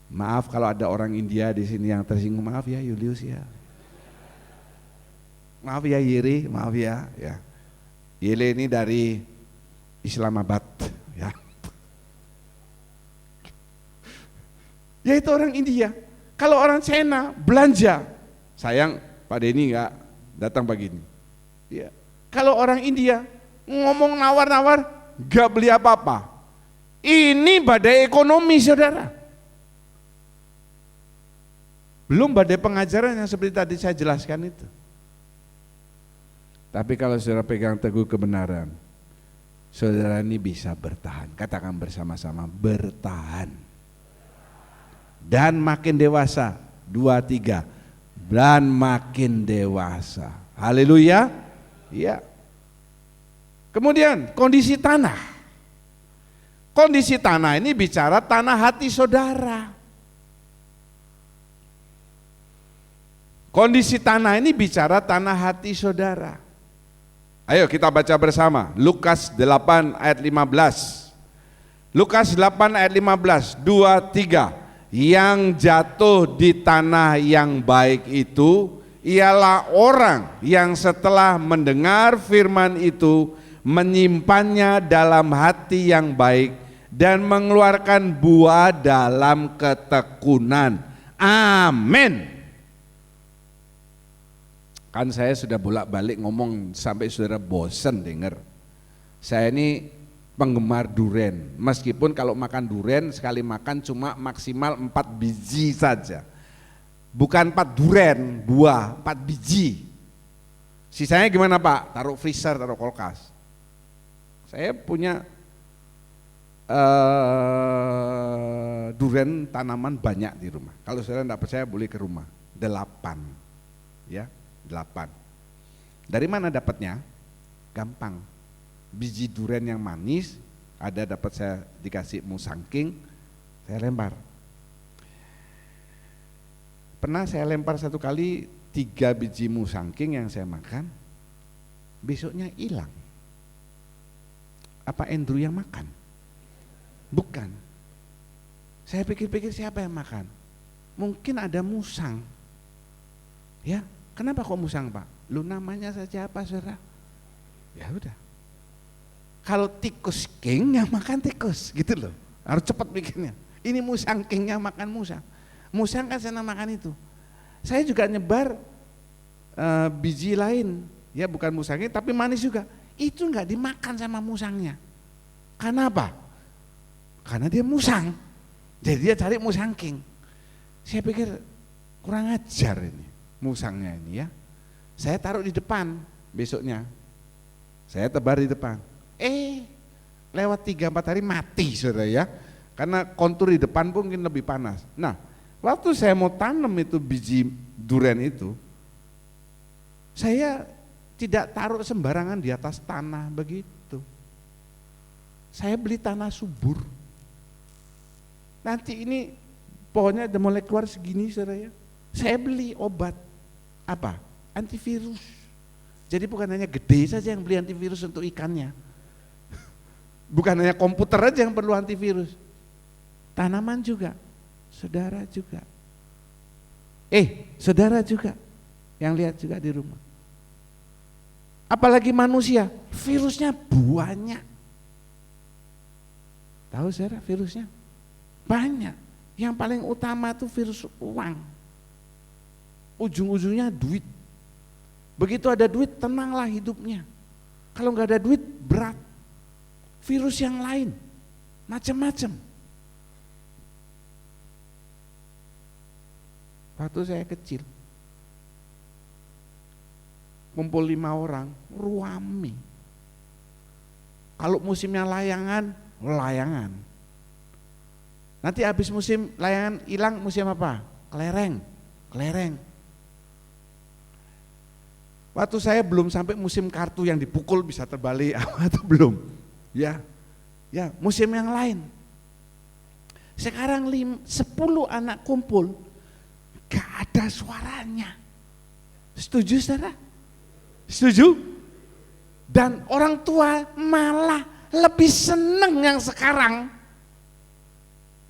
Maaf kalau ada orang India di sini yang tersinggung, maaf ya Julius ya. Maaf ya Yiri, maaf ya. Yele ini dari Islamabad ya. Ya itu orang India. Kalau orang China belanja, sayang Pak Denny nggak datang pagi ini. Ya. Kalau orang India ngomong nawar-nawar, nggak beli apa-apa. Ini badai ekonomi, saudara. Belum badai pengajaran yang seperti tadi saya jelaskan itu. Tapi kalau saudara pegang teguh kebenaran, saudara ini bisa bertahan. Katakan bersama-sama, bertahan. Dan makin dewasa, 2, 3. Dan makin dewasa. Haleluya. Ya. Kemudian kondisi tanah. Kondisi tanah ini bicara tanah hati saudara. Kondisi tanah ini bicara tanah hati saudara. Ayo kita baca bersama Lukas 8 ayat 15. Lukas 8 ayat 15, 2, 3. Yang jatuh di tanah yang baik itu ialah orang yang setelah mendengar firman itu menyimpannya dalam hati yang baik dan mengeluarkan buah dalam ketekunan. Amin. Kan saya sudah bolak-balik ngomong sampai saudara bosen dengar. Saya ini penggemar duren, meskipun kalau makan duren sekali makan cuma maksimal 4 biji saja. Bukan 4 duren, buah, 4 biji. Sisanya gimana Pak? Taruh freezer, taruh kulkas. Saya punya duren tanaman banyak di rumah. Kalau saudara tidak percaya boleh ke rumah. 8. Ya. 8. Dari mana dapatnya? Gampang. Biji durian yang manis ada, dapat saya dikasih musangking, saya lempar. Pernah saya lempar 1 kali 3 biji musangking yang saya makan, besoknya hilang. Apa Andrew yang makan? Bukan. Saya pikir-pikir siapa yang makan? Mungkin ada musang. Ya. Kenapa kok musang Pak? Lu namanya saja apa saudara? Ya udah. Kalau tikus king yang makan tikus gitu loh. Harus cepat bikinnya. Ini musang king yang makan musang. Musang kan senang makan itu. Saya juga nyebar biji lain. Ya bukan musangnya tapi manis juga. Itu enggak dimakan sama musangnya. Karena apa? Karena dia musang. Jadi dia cari musang king. Saya pikir kurang ajar ini. Musangnya ini ya, saya taruh di depan besoknya, saya tebar di depan, lewat 3-4 hari mati saudara ya, karena kontur di depan pun mungkin lebih panas. Nah, waktu saya mau tanam itu biji durian itu, saya tidak taruh sembarangan di atas tanah begitu, saya beli tanah subur. Nanti ini pohonnya udah mulai keluar segini saudara ya, saya beli obat. Apa? Antivirus. Jadi bukan hanya gede saja yang beli antivirus untuk ikannya. Bukan hanya komputer aja yang perlu antivirus. Tanaman juga. Saudara juga. Saudara juga. Yang lihat juga di rumah. Apalagi manusia, virusnya banyak. Tahu saudara virusnya? Banyak. Yang paling utama itu virus uang. Ujung-ujungnya duit. Begitu ada duit tenanglah hidupnya. Kalau nggak ada duit berat. Virus yang lain macam-macam. Waktu saya kecil kumpul 5 orang, ruame. Kalau musimnya layangan, layangan. Nanti habis musim layangan hilang, musim apa? Kelereng. Waktu saya belum sampai musim kartu yang dipukul bisa terbalik atau belum. Ya, musim yang lain. Sekarang 10 anak kumpul, gak ada suaranya. Setuju saudara? Setuju? Dan orang tua malah lebih seneng yang sekarang.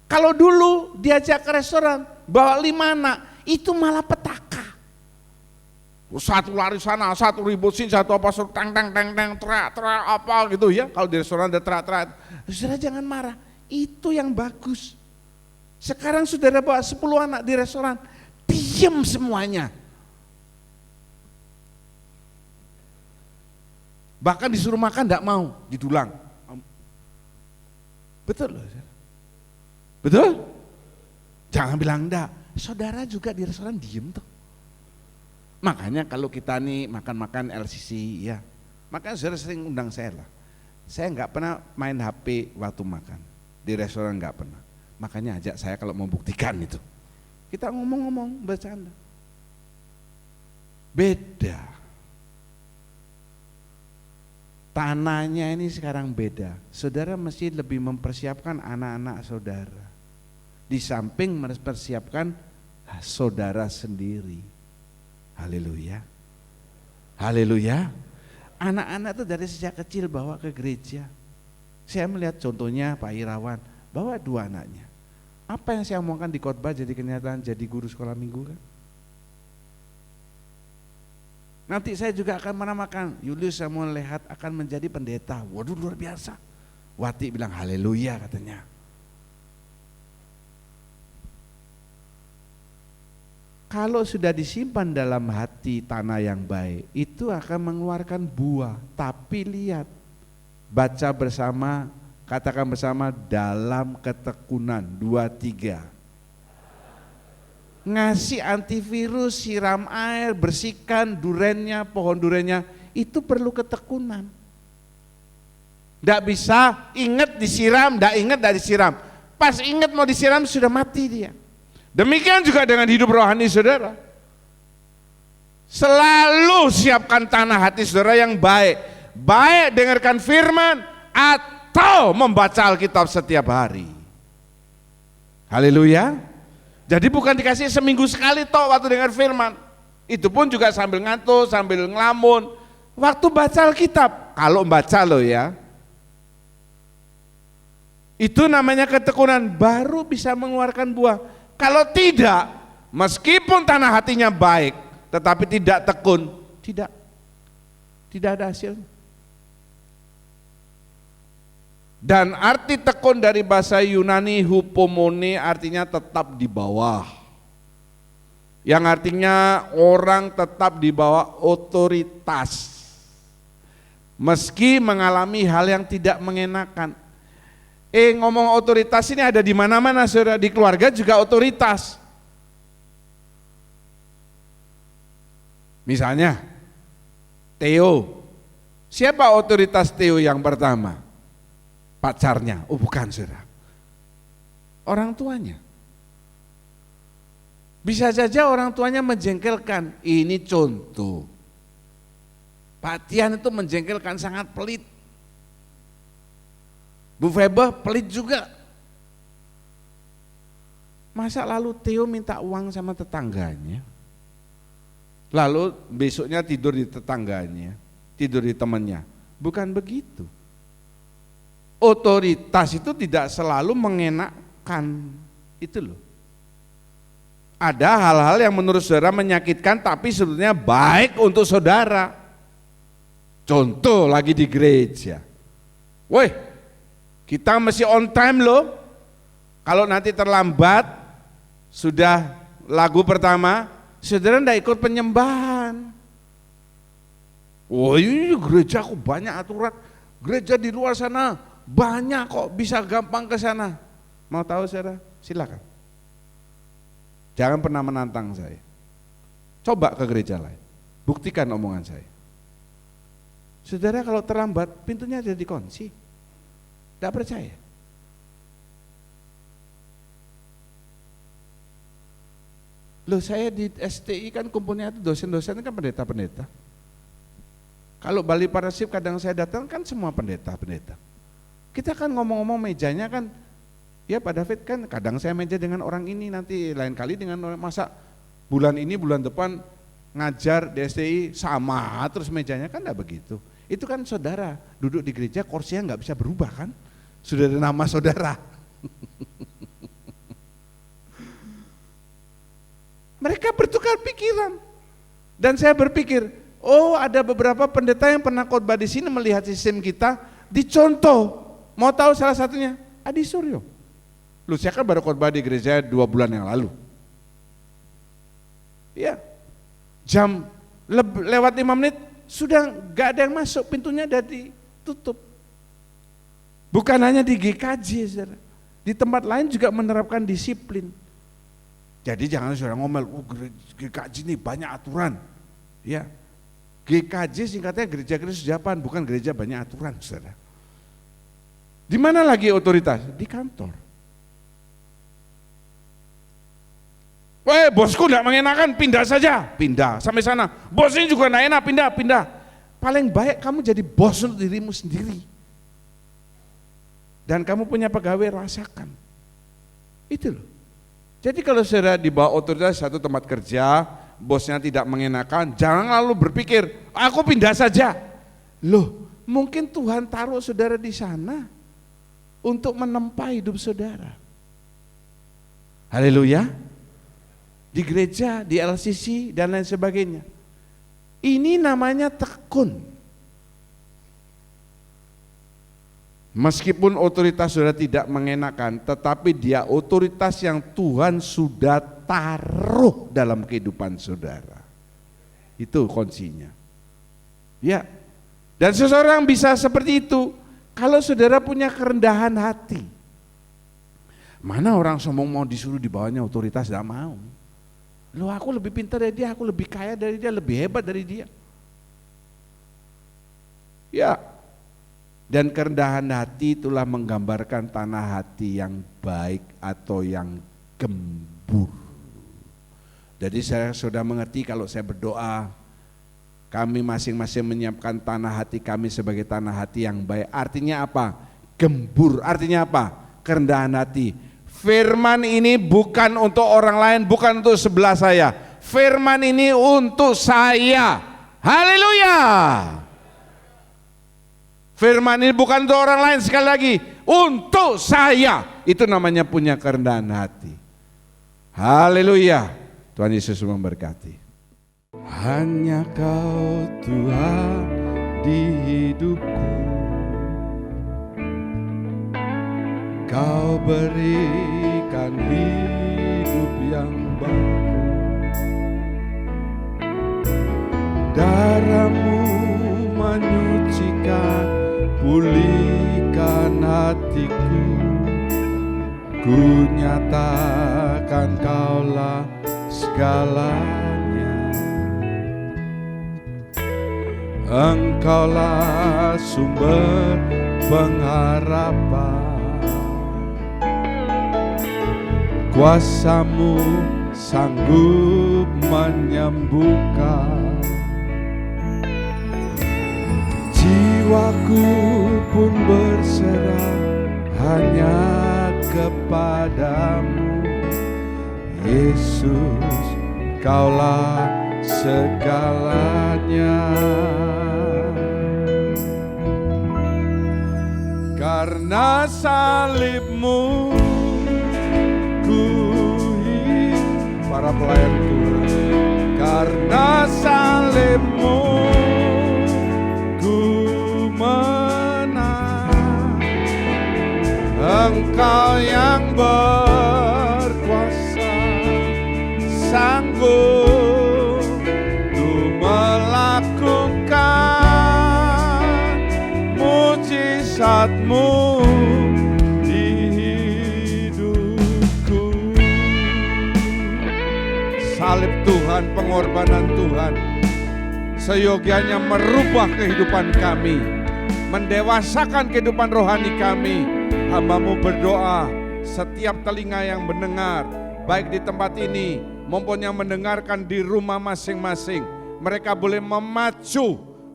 Kalau dulu diajak ke restoran, bawa 5 anak, itu malah petaka. Satu lari sana, satu ribut sini, satu apa suruh tang terak apa gitu ya. Kalau di restoran ada terak. Saudara jangan marah, itu yang bagus. Sekarang saudara bawa 10 anak di restoran, diam semuanya. Bahkan disuruh makan enggak mau, didulang. Betul loh. Betul? Jangan bilang enggak. Saudara juga di restoran diem tuh. Makanya kalau kita nih makan-makan LCC ya, makanya saudara sering undang saya lah. Saya enggak pernah main HP waktu makan. Di restoran enggak pernah. Makanya ajak saya kalau mau buktikan itu. Kita ngomong-ngomong, bercanda. Beda. Tanahnya ini sekarang beda. Saudara mesti lebih mempersiapkan anak-anak saudara. Di samping mempersiapkan saudara sendiri. Haleluya. Haleluya. Anak-anak itu dari sejak kecil bawa ke gereja. Saya melihat contohnya Pak Irawan, bawa 2 anaknya. Apa yang saya omongkan di khotbah jadi kenyataan, jadi guru sekolah minggu kan? Nanti saya juga akan menamakan Julius Samuel Lehat akan menjadi pendeta. Waduh, luar biasa. Wati bilang haleluya katanya. Kalau sudah disimpan dalam hati tanah yang baik, itu akan mengeluarkan buah. Tapi lihat, baca bersama, katakan bersama, dalam ketekunan. 2, 3. Ngasih antivirus, siram air, bersihkan durennya, pohon durennya, itu perlu ketekunan. Nggak bisa ingat disiram, nggak ingat nggak disiram. Pas ingat mau disiram sudah mati dia. Demikian juga dengan hidup rohani saudara. Selalu siapkan tanah hati saudara yang baik. Baik dengarkan firman atau membaca Alkitab setiap hari. Haleluya. Jadi bukan dikasih seminggu sekali toh waktu dengar firman. Itu pun juga sambil ngantuk, sambil ngelamun. Waktu baca Alkitab, kalau baca loh ya. Itu namanya ketekunan, baru bisa mengeluarkan buah. Kalau tidak, meskipun tanah hatinya baik, tetapi tidak tekun, tidak ada hasilnya. Dan arti tekun dari bahasa Yunani hupomone artinya tetap di bawah. Yang artinya orang tetap di bawah otoritas. Meski mengalami hal yang tidak mengenakan. Ngomong otoritas ini ada di mana-mana saudara, di keluarga juga otoritas. Misalnya, Theo. Siapa otoritas Theo yang pertama? Pacarnya. Oh bukan saudara. Orang tuanya. Bisa saja orang tuanya menjengkelkan. Ini contoh. Pak Tian itu menjengkelkan, sangat pelit. Bu Febe pelit juga. Masa lalu Theo minta uang sama tetangganya, lalu besoknya tidur di tetangganya, tidur di temannya. Bukan begitu. Otoritas itu tidak selalu mengenakan, itu loh. Ada hal-hal yang menurut saudara menyakitkan tapi sebetulnya baik untuk saudara. Contoh lagi di gereja. Woi, kita mesti on time loh. Kalau nanti terlambat, sudah lagu pertama, saudara enggak ikut penyembahan. Oh ini gereja kok banyak aturan. Gereja di luar sana banyak kok, bisa gampang ke sana. Mau tahu saudara? Silakan. Jangan pernah menantang saya. Coba ke gereja lain. Buktikan omongan saya. Saudara kalau terlambat, pintunya ada dikunci. Tidak percaya? Loh saya di STI kan kumpulnya itu dosen-dosen kan pendeta-pendeta. Kalau Bali Parasip kadang saya datang kan semua pendeta-pendeta. Kita kan ngomong-ngomong mejanya kan, ya Pak David kan kadang saya meja dengan orang ini, nanti lain kali dengan orang, masa bulan ini bulan depan ngajar di STI sama terus mejanya, kan enggak begitu. Itu kan saudara duduk di gereja kursinya enggak bisa berubah kan. Sudah ada nama saudara. Mereka bertukar pikiran. Dan saya berpikir, oh ada beberapa pendeta yang pernah khotbah di sini melihat sistem kita, dicontoh. Mau tahu salah satunya? Adi Suryo. Lu saya kan baru khotbah di gereja 2 bulan yang lalu. Iya. Jam lewat 5 menit sudah gak ada yang masuk, pintunya udah ditutup. Bukan hanya di GKJ, saudara. Di tempat lain juga menerapkan disiplin. Jadi jangan saudara ngomel, GKJ ini banyak aturan. Ya, GKJ singkatnya Gereja Kristus Japan, bukan gereja banyak aturan, saudara. Di mana lagi otoritas? Di kantor. Bosku tidak mengenakan, pindah saja, pindah sampai sana. Bos ini juga tidak enak, pindah. Paling baik kamu jadi bos untuk dirimu sendiri. Dan kamu punya pegawai, rasakan. Itu loh. Jadi kalau saudara di bawah otoritas satu tempat kerja, bosnya tidak mengenakan, jangan lalu berpikir, aku pindah saja. Loh, mungkin Tuhan taruh saudara di sana untuk menempa hidup saudara. Haleluya. Di gereja, di LCC dan lain sebagainya. Ini namanya tekun. Meskipun otoritas saudara tidak mengenakan, tetapi dia otoritas yang Tuhan sudah taruh dalam kehidupan saudara. Itu kuncinya. Ya. Dan seseorang bisa seperti itu kalau saudara punya kerendahan hati. Mana orang sombong mau disuruh di bawahnya otoritas, tidak mau. Loh, aku lebih pintar dari dia, aku lebih kaya dari dia, lebih hebat dari dia. Ya, dan kerendahan hati itulah menggambarkan tanah hati yang baik atau yang gembur. Jadi saya sudah mengerti kalau saya berdoa, kami masing-masing menyiapkan tanah hati kami sebagai tanah hati yang baik. Artinya apa? Gembur, artinya apa? Kerendahan hati. Firman ini bukan untuk orang lain, bukan untuk sebelah saya. Firman ini untuk saya. Haleluya. Firman ini bukan untuk orang lain, sekali lagi, untuk saya. Itu namanya punya kerendahan hati. Haleluya. Tuhan Yesus memberkati. Hanya Kau Tuhan di hidupku. Kau berikan hidup yang baru. Darah-Mu menyucikan, pulihkan hatiku. Ku nyatakan Kaulah segalanya. Engkaulah sumber pengharapan. Kuasa-Mu sanggup menyembuhkan. Jiwaku pun berserah hanya kepadamu. Yesus, Kaulah segalanya. Karena salib-Mu para pelayan Tuhan, karena salib-Mu ku menang. Engkau yang berkuasa, sanggup untuk melakukan mujizat-Mu. Salib Tuhan, pengorbanan Tuhan seyogianya merubah kehidupan kami, mendewasakan kehidupan rohani kami. Hamba-Mu berdoa, setiap telinga yang mendengar, baik di tempat ini maupun yang mendengarkan di rumah masing-masing, mereka boleh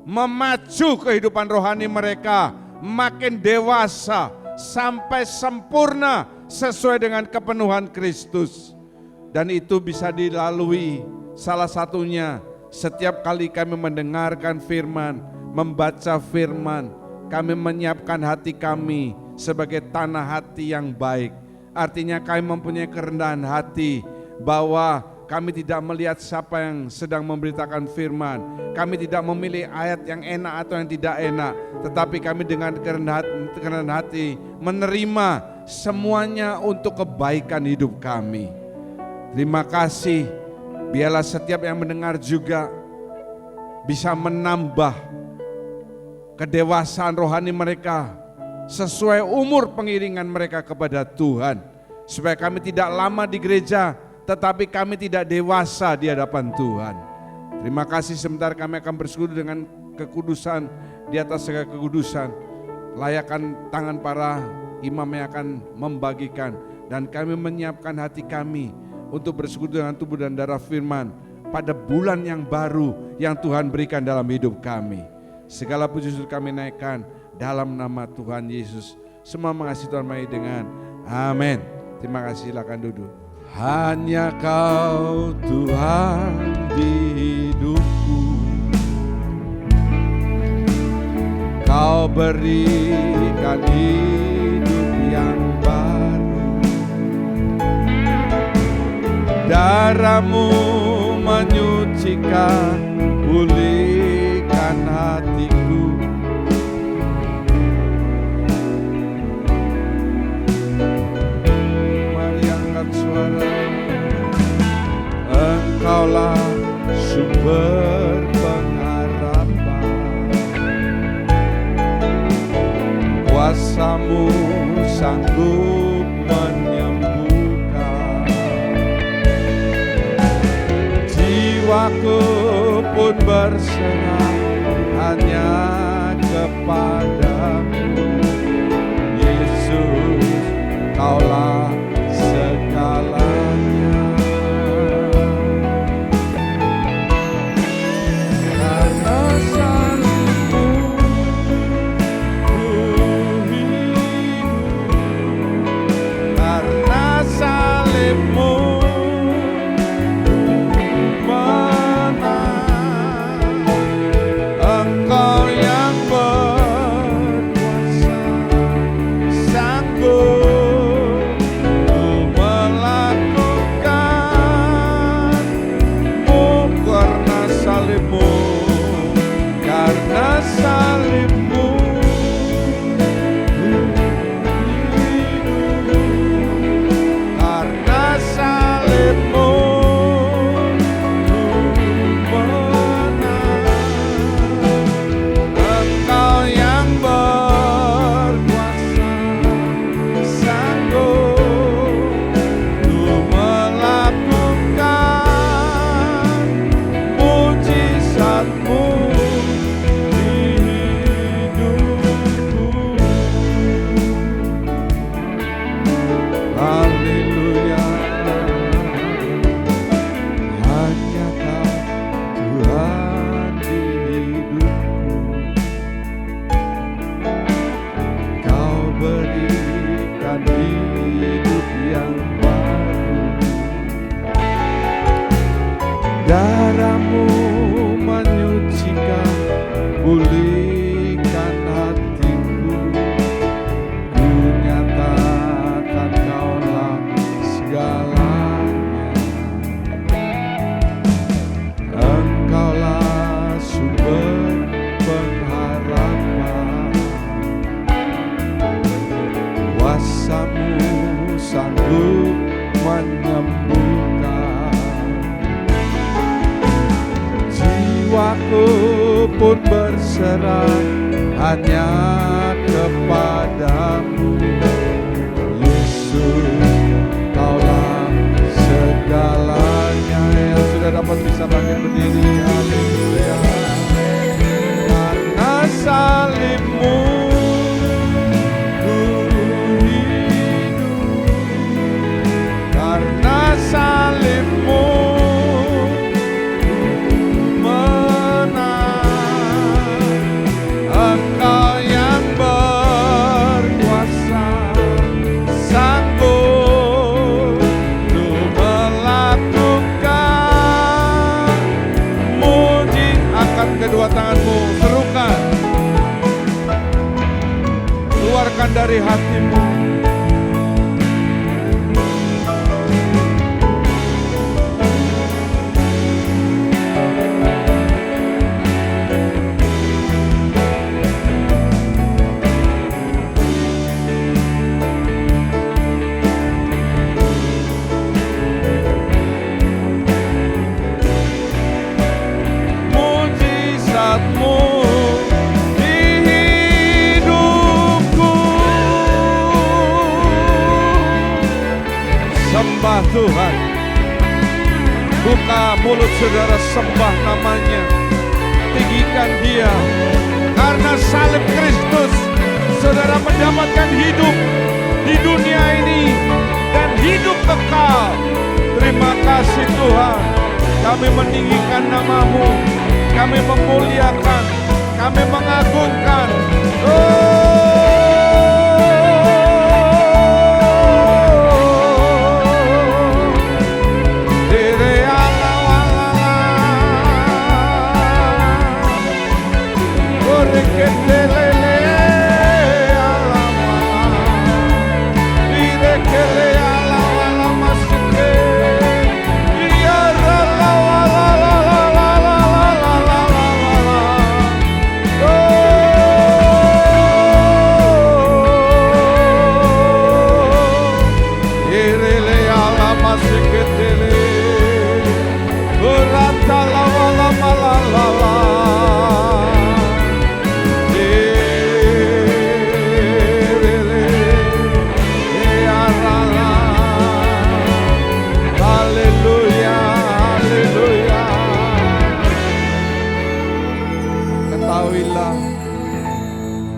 memacu kehidupan rohani mereka makin dewasa sampai sempurna sesuai dengan kepenuhan Kristus. Dan itu bisa dilalui salah satunya setiap kali kami mendengarkan firman, membaca firman, kami menyiapkan hati kami sebagai tanah hati yang baik. Artinya kami mempunyai kerendahan hati bahwa kami tidak melihat siapa yang sedang memberitakan firman. Kami tidak memilih ayat yang enak atau yang tidak enak, tetapi kami dengan kerendahan hati menerima semuanya untuk kebaikan hidup kami. Terima kasih, biarlah setiap yang mendengar juga bisa menambah kedewasaan rohani mereka sesuai umur pengiringan mereka kepada Tuhan. Supaya kami tidak lama di gereja, tetapi kami tidak dewasa di hadapan Tuhan. Terima kasih, sebentar kami akan bersekutu dengan kekudusan di atas segala kekudusan. Layakkan tangan para imam yang akan membagikan, dan kami menyiapkan hati kami untuk bersekutu dengan tubuh dan darah firman pada bulan yang baru yang Tuhan berikan dalam hidup kami. Segala puji syukur kami naikkan dalam nama Tuhan Yesus. Semua mengasihi Tuhan mai dengan amin. Terima kasih, silakan duduk. Hanya Kau Tuhan di hidupku, Kau berikan hidup yang baru. Darah-Mu menyucikan, pulihkan hatiku. Mari angkat suara. Engkaulah sumber pengharapan, kuasa-Mu sanggup menyembuhkan. Jiwaku pun berserah hanya kepadamu. Yesus, Kaulah segalanya. Karena salib-Mu ku hidup, karena salib-Mu menang. Engkau yang berkuasa, sanggup melakukanmu. Karena salib-Mu, karena salib-Mu hidup, karena salib-Mu menang. Engkau yang berkuasa, sanggup melakukan mujizat-Mu di hidupku. Haleluya. Hanya Kau Tuhan di hidupku, Kau berikan hidup yang baru. Darah-Mu menyucikan, pulihkan hatiku. Ku nyatakan Kaulah segalanya. Engkaulah sumber pengharapan, kuasa-Mu sanggup menyembuhkan. Jiwaku pun berserah hanya kepadamu. Yesus, Kaulah segalanya. Yang sudah dapat bisa bangkit berdiri. Haleluya. Karena salib-Mu ku hidup, karena salib-Mu menang. Engkau yang berkuasa, sembah Tuhan. Buka mulut saudara, sembah namanya. Tinggikan dia. Karena salib Kristus, saudara mendapatkan hidup di dunia ini dan hidup kekal. Terima kasih Tuhan. Kami meninggikan namamu, kami memuliakan, kami mengagungkan.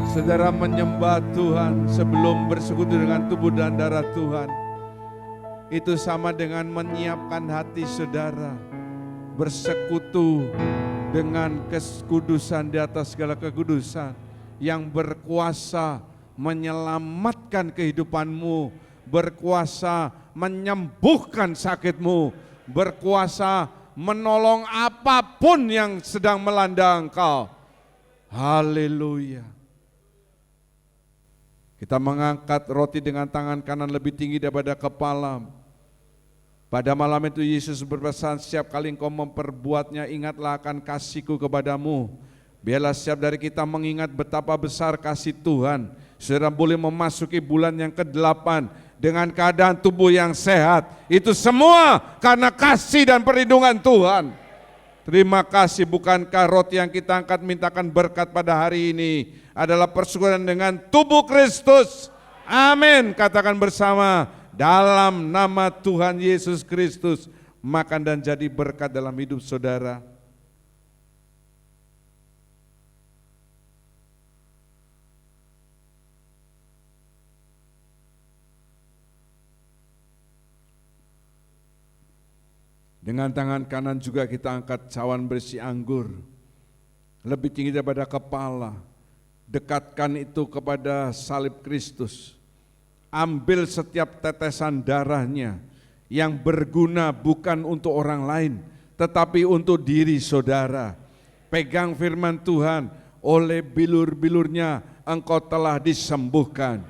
Saudara menyembah Tuhan sebelum bersekutu dengan tubuh dan darah Tuhan, itu sama dengan menyiapkan hati saudara bersekutu dengan kekudusan di atas segala kekudusan yang berkuasa menyelamatkan kehidupanmu, berkuasa menyembuhkan sakitmu, berkuasa menolong apapun yang sedang melanda engkau. Haleluya. Kita mengangkat roti dengan tangan kanan lebih tinggi daripada kepala. Pada malam itu Yesus berpesan, setiap kali engkau memperbuatnya, ingatlah akan kasihku kepadamu. Biarlah setiap dari kita mengingat betapa besar kasih Tuhan. Saudara boleh memasuki bulan yang ke-8 dengan keadaan tubuh yang sehat. Itu semua karena kasih dan perlindungan Tuhan. Terima kasih. Bukankah roti yang kita angkat mintakan berkat pada hari ini adalah persekutuan dengan tubuh Kristus? Amin. Katakan bersama, dalam nama Tuhan Yesus Kristus, makan dan jadi berkat dalam hidup saudara. Dengan tangan kanan juga kita angkat cawan berisi anggur, lebih tinggi daripada kepala. Dekatkan itu kepada salib Kristus. Ambil setiap tetesan darahnya yang berguna bukan untuk orang lain, tetapi untuk diri saudara. Pegang firman Tuhan, oleh bilur-bilurnya engkau telah disembuhkan.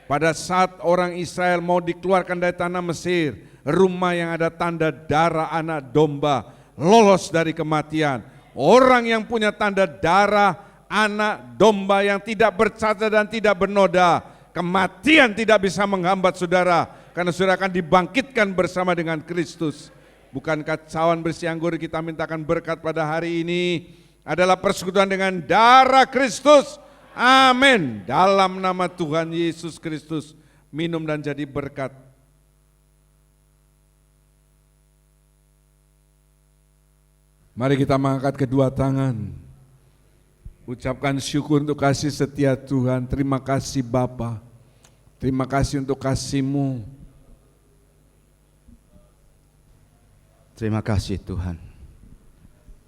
Pada saat orang Israel mau dikeluarkan dari tanah Mesir, rumah yang ada tanda darah anak domba lolos dari kematian. Orang yang punya tanda darah anak domba yang tidak bercacat dan tidak bernoda, kematian tidak bisa menghambat saudara, karena saudara akan dibangkitkan bersama dengan Kristus. Bukankah cawan berisi anggur kita mintakan berkat pada hari ini adalah persekutuan dengan darah Kristus? Amin. Dalam nama Tuhan Yesus Kristus, minum dan jadi berkat. Mari kita mengangkat kedua tangan, ucapkan syukur untuk kasih setia Tuhan. Terima kasih Bapa, terima kasih untuk kasih-Mu. Terima kasih Tuhan,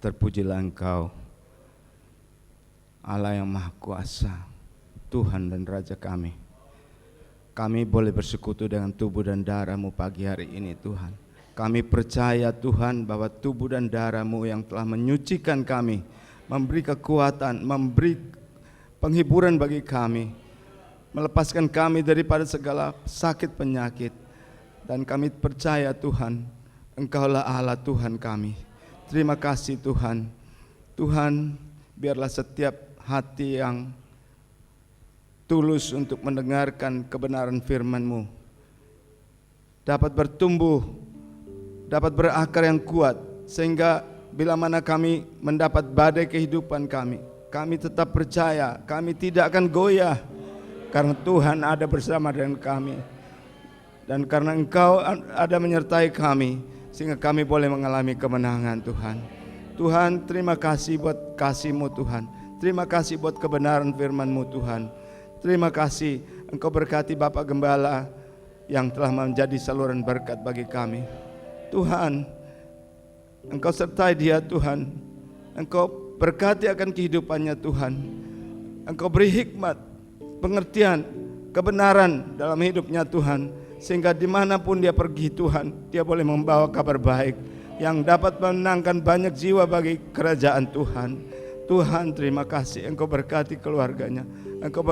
terpujilah Engkau, Allah yang Maha Kuasa, Tuhan dan Raja kami. Kami boleh bersekutu dengan tubuh dan darah-Mu pagi hari ini Tuhan. Kami percaya Tuhan bahwa tubuh dan darah-Mu yang telah menyucikan kami, memberi kekuatan, memberi penghiburan bagi kami, melepaskan kami daripada segala sakit penyakit. Dan kami percaya Tuhan, Engkaulah Allah Tuhan kami. Terima kasih Tuhan. Tuhan, biarlah setiap hati yang tulus untuk mendengarkan kebenaran firman-Mu dapat bertumbuh, dapat berakar yang kuat, sehingga bila mana kami mendapat badai kehidupan kami tetap percaya, kami tidak akan goyah, karena Tuhan ada bersama dengan kami. Dan karena Engkau ada menyertai kami, sehingga kami boleh mengalami kemenangan Tuhan. Tuhan, terima kasih buat kasih-Mu Tuhan. Terima kasih buat kebenaran firman-Mu Tuhan. Terima kasih Engkau berkati Bapak Gembala yang telah menjadi saluran berkat bagi kami. Tuhan, Engkau sertai dia Tuhan. Engkau berkati akan kehidupannya Tuhan. Engkau beri hikmat, pengertian, kebenaran dalam hidupnya Tuhan, sehingga dimanapun dia pergi Tuhan, dia boleh membawa kabar baik yang dapat menenangkan banyak jiwa bagi kerajaan Tuhan. Tuhan, terima kasih Engkau berkati keluarganya, Engkau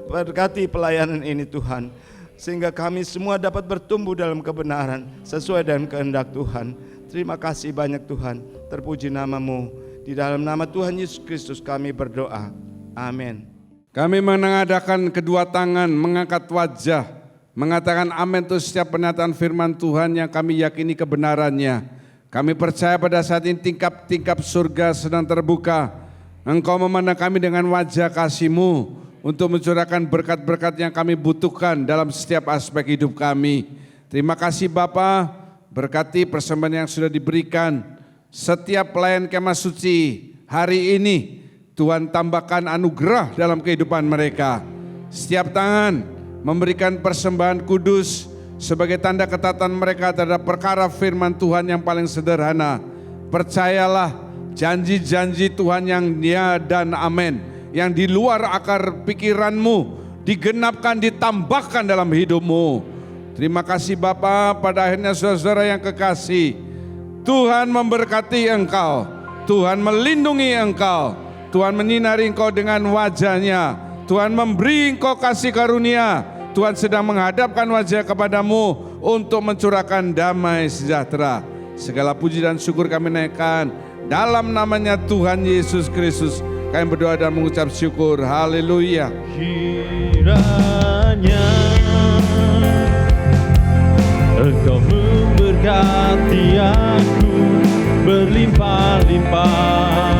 berkati pelayanan ini Tuhan, sehingga kami semua dapat bertumbuh dalam kebenaran sesuai dengan kehendak Tuhan. Terima kasih banyak Tuhan, terpuji nama-Mu. Di dalam nama Tuhan Yesus Kristus kami berdoa, amin. Kami menengadakan kedua tangan, mengangkat wajah, mengatakan amin untuk setiap pernyataan firman Tuhan yang kami yakini kebenarannya. Kami percaya pada saat ini tingkap-tingkap surga sedang terbuka. Engkau memandang kami dengan wajah kasih-Mu untuk mencurahkan berkat-berkat yang kami butuhkan dalam setiap aspek hidup kami. Terima kasih Bapa, berkati persembahan yang sudah diberikan. Setiap pelayan kemah suci hari ini, Tuhan tambahkan anugerah dalam kehidupan mereka. Setiap tangan memberikan persembahan kudus sebagai tanda ketatan mereka terhadap perkara firman Tuhan yang paling sederhana. Percayalah janji-janji Tuhan yang ya dan amin, yang di luar akar pikiranmu, digenapkan, ditambahkan dalam hidupmu. Terima kasih Bapa. Pada akhirnya saudara-saudara yang kekasih, Tuhan memberkati engkau, Tuhan melindungi engkau, Tuhan menyinari engkau dengan wajah-Nya, Tuhan memberi engkau kasih karunia, Tuhan sedang menghadapkan wajah kepadamu untuk mencurahkan damai sejahtera. Segala puji dan syukur kami naikkan dalam namanya Tuhan Yesus Kristus. Kami berdoa dan mengucap syukur. Haleluya. Kiranya Engkau memberkati aku berlimpah-limpah.